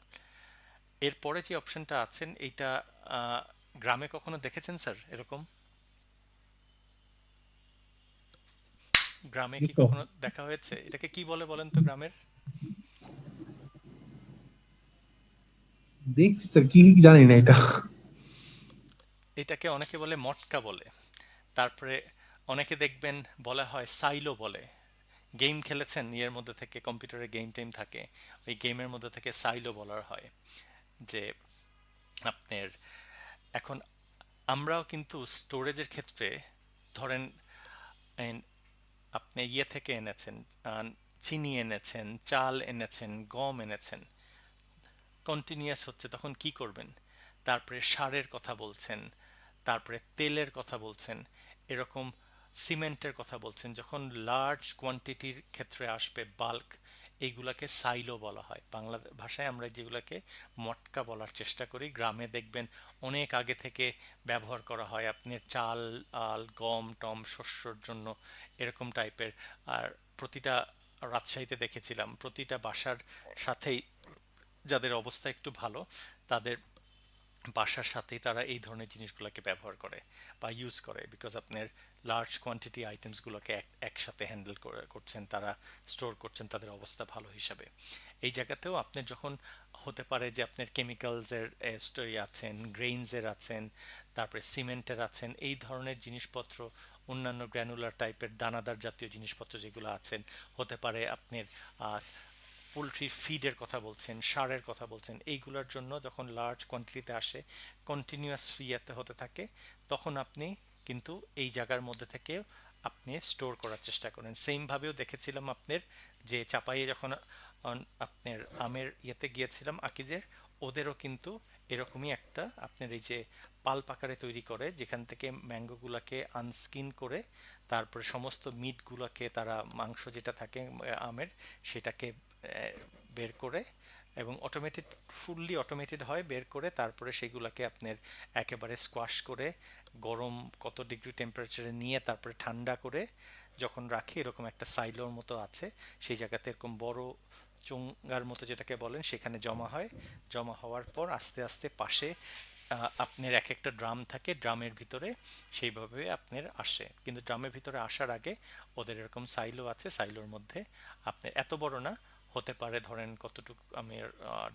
এরপরে যে অপশনটা আছেন এইটা গ্রামে কখনো দেখেছেন স্যার এরকম? গ্রামে
এই
কি
তো
কখনো দেখা হয়েছে? এটাকে কি বলে বলেন তো গ্রামের?
দেখছি স্যার, কি জানি না এটা।
এটাকে অনেকে বলে মটকা বলে। তারপরে অনেকে দেখবেন বলা হয় সাইলো বলে। গেম খেলেছেন, ইয়ের মধ্যে থেকে কম্পিউটারে গেম টেম থাকে, ওই গেমের মধ্যে থেকে সাইলো বলার হয়। যে আপনার এখন আমরাও কিন্তু স্টোরেজের ক্ষেত্রে ধরেন এন- আপনি ইয়ে থেকে এনেছেন, আহ, চিনি এনেছেন, চাল এনেছেন, গম এনেছেন, কন্টিনিউয়াস হচ্ছে, তখন কি করবেন? তারপরে সারের কথা বলছেন, তারপরে তেলের কথা বলছেন, এরকম সিমেন্টের কথা বলছেন, যখন লার্জ কোয়ান্টিটির ক্ষেত্রে আসবে বাল্ক, এইগুলাকে সাইলো বলা হয়। বাংলা ভাষায় আমরা যেগুলোকে মটকা বলার চেষ্টা করি, গ্রামে দেখবেন অনেক আগে থেকে ব্যবহার করা হয় আপনার চাল, আল, গম টম, শস্যর জন্য, এরকম টাইপের। আর প্রতিটা, রাজশাহীতে দেখেছিলাম প্রতিটা বাসার সাথেই, যাদের অবস্থা একটু ভালো, তাদের বাসার সাথেই তারা এই ধরনের জিনিসগুলোকে ব্যবহার করে বা ইউজ করে, বিকজ আপনার লার্জ কোয়ান্টিটি আইটেমসগুলোকে একসাথে হ্যান্ডেল করছেন, তারা স্টোর করছেন তাদের অবস্থা ভালো হিসাবে। এই জায়গাতেও আপনার যখন হতে পারে যে আপনার কেমিক্যালসের স্টোরি আছেন, গ্রেইনসের আছেন, তারপরে সিমেন্টের আছেন, এই ধরনের জিনিসপত্র, অন্যান্য গ্র্যানুলার টাইপের দানাদার জাতীয় জিনিসপত্র যেগুলো আছেন, হতে পারে আপনার পোলট্রি ফিডের কথা বলছেন, সারের কথা বলছেন, এইগুলোর জন্য যখন লার্জ কোয়ান্টিটিতে আসে, কন্টিনিউয়াস ইয়েতে হতে থাকে, তখন আপনি কিন্তু এই জায়গার মধ্যে থেকে আপনি স্টোর করার চেষ্টা করেন। সেমভাবেও দেখেছিলাম আপনার যে চাপাইয়ে যখন আপনার আমের ইয়েতে গিয়েছিলাম আকিজের, ওদেরও কিন্তু এরকমই একটা আপনার এই যে পাল্প আকারে তৈরি করে, যেখান থেকে ম্যাঙ্গোগুলোকে আনস্কিন করে তারপরে সমস্ত মিটগুলোকে তারা, মাংস যেটা থাকে আমের, সেটাকে বের করে, এবং অটোমেটেড, ফুললি অটোমেটেড হয়, বের করে তারপরে সেগুলোকে আপনার একেবারে স্কোয়াশ করে গরম কত ডিগ্রি টেম্পারেচারে নিয়ে তারপরে ঠান্ডা করে যখন রাখে, এরকম একটা সাইলোর মতো আছে, সেই জায়গাতে এরকম বড় চোঙ্গার মতো যেটাকে বলেন, সেখানে জমা হয়। জমা হওয়ার পর আস্তে আস্তে পাশে আপনার এক একটা ড্রাম থাকে, ড্রামের ভিতরে সেইভাবে আপনার আসে, কিন্তু ড্রামের ভিতরে আসার আগে ওদের এরকম সাইলো আছে, সাইলোর মধ্যে আপনার এত বড় না, হতে পারে ধরেন কতটুকু আমি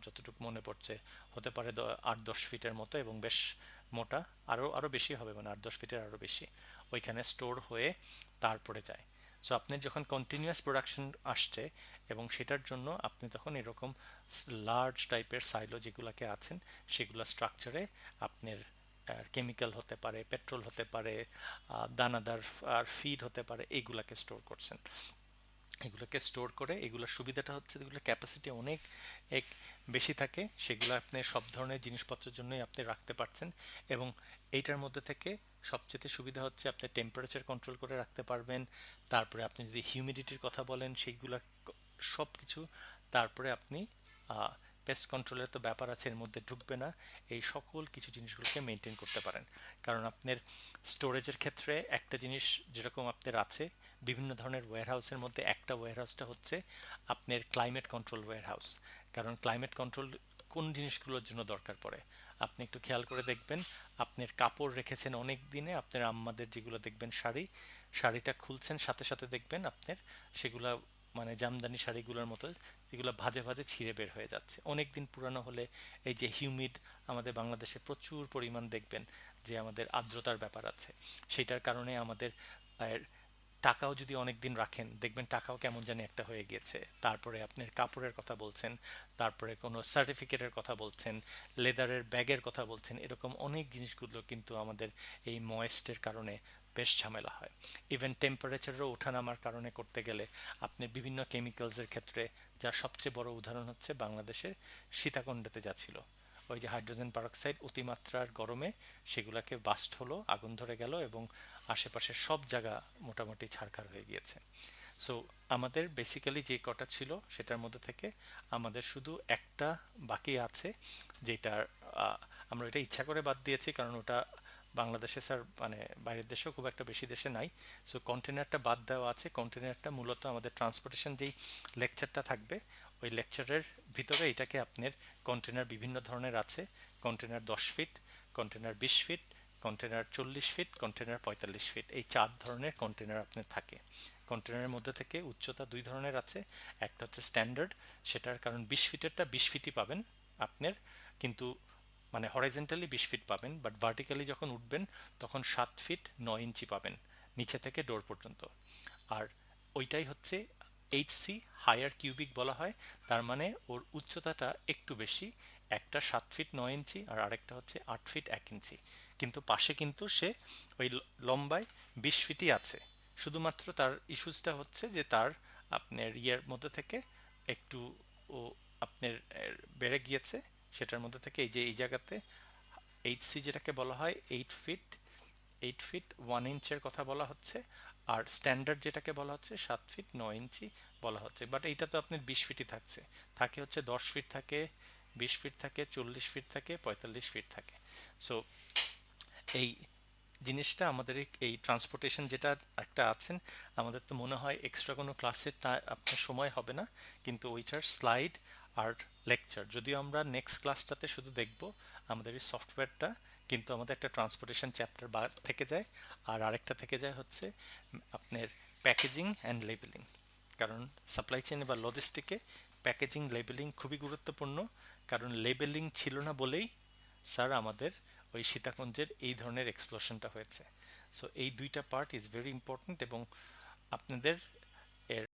যতটুকু মনে পড়ছে হতে পারে 8-10 ফিটের মতো এবং বেশ মোটা, আরও বেশি হবে, মানে 8-10 ফিটের আরও বেশি ওইখানে স্টোর হয়ে তারপরে যায়। সো আপনার যখন কন্টিনিউয়াস প্রোডাকশন আসছে এবং সেটার জন্য আপনি তখন এরকম লার্জ টাইপের সাইলো যেগুলোকে আছেন সেগুলো স্ট্রাকচারে আপনার কেমিক্যাল হতে পারে, পেট্রোল হতে পারে, দানাদার আর ফিড হতে পারে, এইগুলাকে স্টোর করছেন। এগুলোকে স্টোর করে এগুলোর সুবিধাটা হচ্ছে এগুলোর ক্যাপাসিটি অনেক এক বেশি থাকে, সেগুলো আপনি সব ধরনের জিনিসপত্রের জন্যই আপনি রাখতে পারছেন। এবং এইটার মধ্যে থেকে সবচেয়ে সুবিধা হচ্ছে আপনি টেম্পারেচার কন্ট্রোল করে রাখতে পারবেন। তারপরে আপনি যদি হিউমিডিটির কথা বলেন সেইগুলা সব কিছু, তারপরে আপনি পেস্ট কন্ট্রোলের তো ব্যাপার আছে, এর মধ্যে ঢুকবে না, এই সকল কিছু জিনিসগুলোকে মেনটেন করতে পারেন। কারণ আপনার স্টোরেজের ক্ষেত্রে একটা জিনিস যেরকম আপনার আছে বিভিন্ন ধরনের ওয়্যারহাউসের মধ্যে একটা ওয়্যারহাউসটা হচ্ছে আপনার ক্লাইমেট কন্ট্রোল ওয়্যারহাউস। কারণ ক্লাইমেট কন্ট্রোল কোন জিনিসগুলোর জন্য দরকার পড়ে আপনি একটু খেয়াল করে দেখবেন। আপনার কাপড় রেখেছেন অনেক দিনে, আপনার আম্মাদের যেগুলো দেখবেন শাড়িটা খুলছেন সাথে সাথে দেখবেন আপনার সেগুলা মানে জামদানি শাড়িগুলোর মতো যেগুলো ভাজে ভাজে ছিঁড়ে বের হয়ে যাচ্ছে অনেক দিন পুরানো হলে। এই যে হিউমিড আমাদের বাংলাদেশে প্রচুর পরিমাণ দেখবেন যে আমাদের আর্দ্রতার ব্যাপার আছে, সেটার কারণে আমাদের টাকাও যদি অনেক দিন রাখেন দেখবেন টাকাও কেমন জানি একটা হয়ে গিয়েছে। তারপরে আপনার কাপড়ের কথা বলছেন, তারপরে কোনো সার্টিফিকেটের কথা বলছেন, লেদারের ব্যাগের কথা বলছেন, এরকম অনেক জিনিসগুলো কিন্তু আমাদের এই ময়েস্টের কারণে বেশ ঝামেলা হয়। ইভেন টেম্পারেচারও ওঠানামার কারণে করতে গেলে আপনি বিভিন্ন কেমিক্যালসের ক্ষেত্রে, যার সবচেয়ে বড় উদাহরণ হচ্ছে বাংলাদেশের সীতাকুণ্ডতে যা ছিল, ওই যে হাইড্রোজেন পারক্সাইড অতিমাত্রার গরমে সেগুলাকে বাস্ট হলো, আগুন ধরে গেল এবং আশেপাশের সব জায়গা মোটামুটি ছারখার হয়ে গিয়েছে। সো আমাদের বেসিক্যালি যে কটা ছিল সেটার মধ্যে থেকে আমাদের শুধু একটা বাকি আছে, যেটার আমরা এটা ইচ্ছা করে বাদ দিয়েছি কারণ ওটা বাংলাদেশে স্যার মানে বাইরের দেশেও খুব একটা বেশি দেশে নাই। সো কন্টেনারটা বাদ দেওয়া আছে। কন্টেনারটা মূলত আমাদের ট্রান্সপোর্টেশন যেই লেকচারটা থাকবে ওই লেকচারের ভিতরে এটাকে আপনার কন্টেনার বিভিন্ন ধরনের আছে। Container 10 feet, container 20 feet, container 40 feet, container 45 feet, এই 4 ধরনের কন্টেনার আপনার থাকে। কন্টেনারের মধ্যে থেকে উচ্চতা 2 ধরনের আছে। একটা হচ্ছে স্ট্যান্ডার্ড, সেটার কারণ 20 ফিটেরটা 20 ফিটই পাবেন আপনার, কিন্তু মানে হরাইজেন্টালি 20 ফিট পাবেন, বাট ভার্টিক্যালি যখন উঠবেন তখন 7 ফিট 9 ইঞ্চি পাবেন নিচে থেকে ডোর পর্যন্ত। আর ওইটাই হচ্ছে এইচসি, হায়ার কিউবিক বলা হয়। তার মানে ওর উচ্চতাটা একটু বেশি, একটা 7 ফিট 9 ইঞ্চি আর আরেকটা হচ্ছে 8 ফিট 1 ইঞ্চি, কিন্তু পাশে কিন্তু সে ওই লম্বায় 20 ফিটই আছে। শুধুমাত্র তার ইস্যুসটা হচ্ছে যে তার আপনার ইয়ের মধ্যে থেকে একটু ও আপনার বেড়ে গিয়েছে, সেটার মধ্যে থেকে এই যে এই জায়গাতে এইচসি যেটাকে বলা হয় 8 ফিট 1 ইঞ্চের কথা বলা হচ্ছে, আর স্ট্যান্ডার্ড যেটাকে বলা হচ্ছে 7 ফিট 9 ইঞ্চি বলা হচ্ছে। বাট এইটা তো আপনার 20 ফিটই থাকছে, থাকে হচ্ছে 10 ফিট থাকে, 20 ফিট থাকে, 40 ফিট থাকে, 45 ফিট থাকে। সো এই জিনিসটা আমাদের এই ট্রান্সপোর্টেশন যেটা একটা আছেন, আমাদের তো মনে হয় এক্সট্রা কোনো ক্লাসের আপনার সময় হবে না, কিন্তু ওইটার স্লাইড আর লেকচার যদিও আমরা নেক্সট ক্লাসটাতে শুধু দেখব আমাদের এই সফটওয়্যারটা, কিন্তু আমাদের একটা ট্রান্সপোর্টেশন চ্যাপ্টার থেকে যায়। আর আরেকটা থেকে যায় হচ্ছে আপনার প্যাকেজিং অ্যান্ড লেবেলিং। কারণ সাপ্লাই চেইন বা লজিস্টিকে প্যাকেজিং লেবেলিং খুবই গুরুত্বপূর্ণ। কারণ লেবেলিং ছিল না বলেই স্যার আমাদের ওই সীতাকুণ্ডের এই ধরনের এক্সপ্লোশনটা হয়েছে। সো এই দুইটা পার্ট ইজ ভেরি ইম্পর্ট্যান্ট এবং আপনাদের এর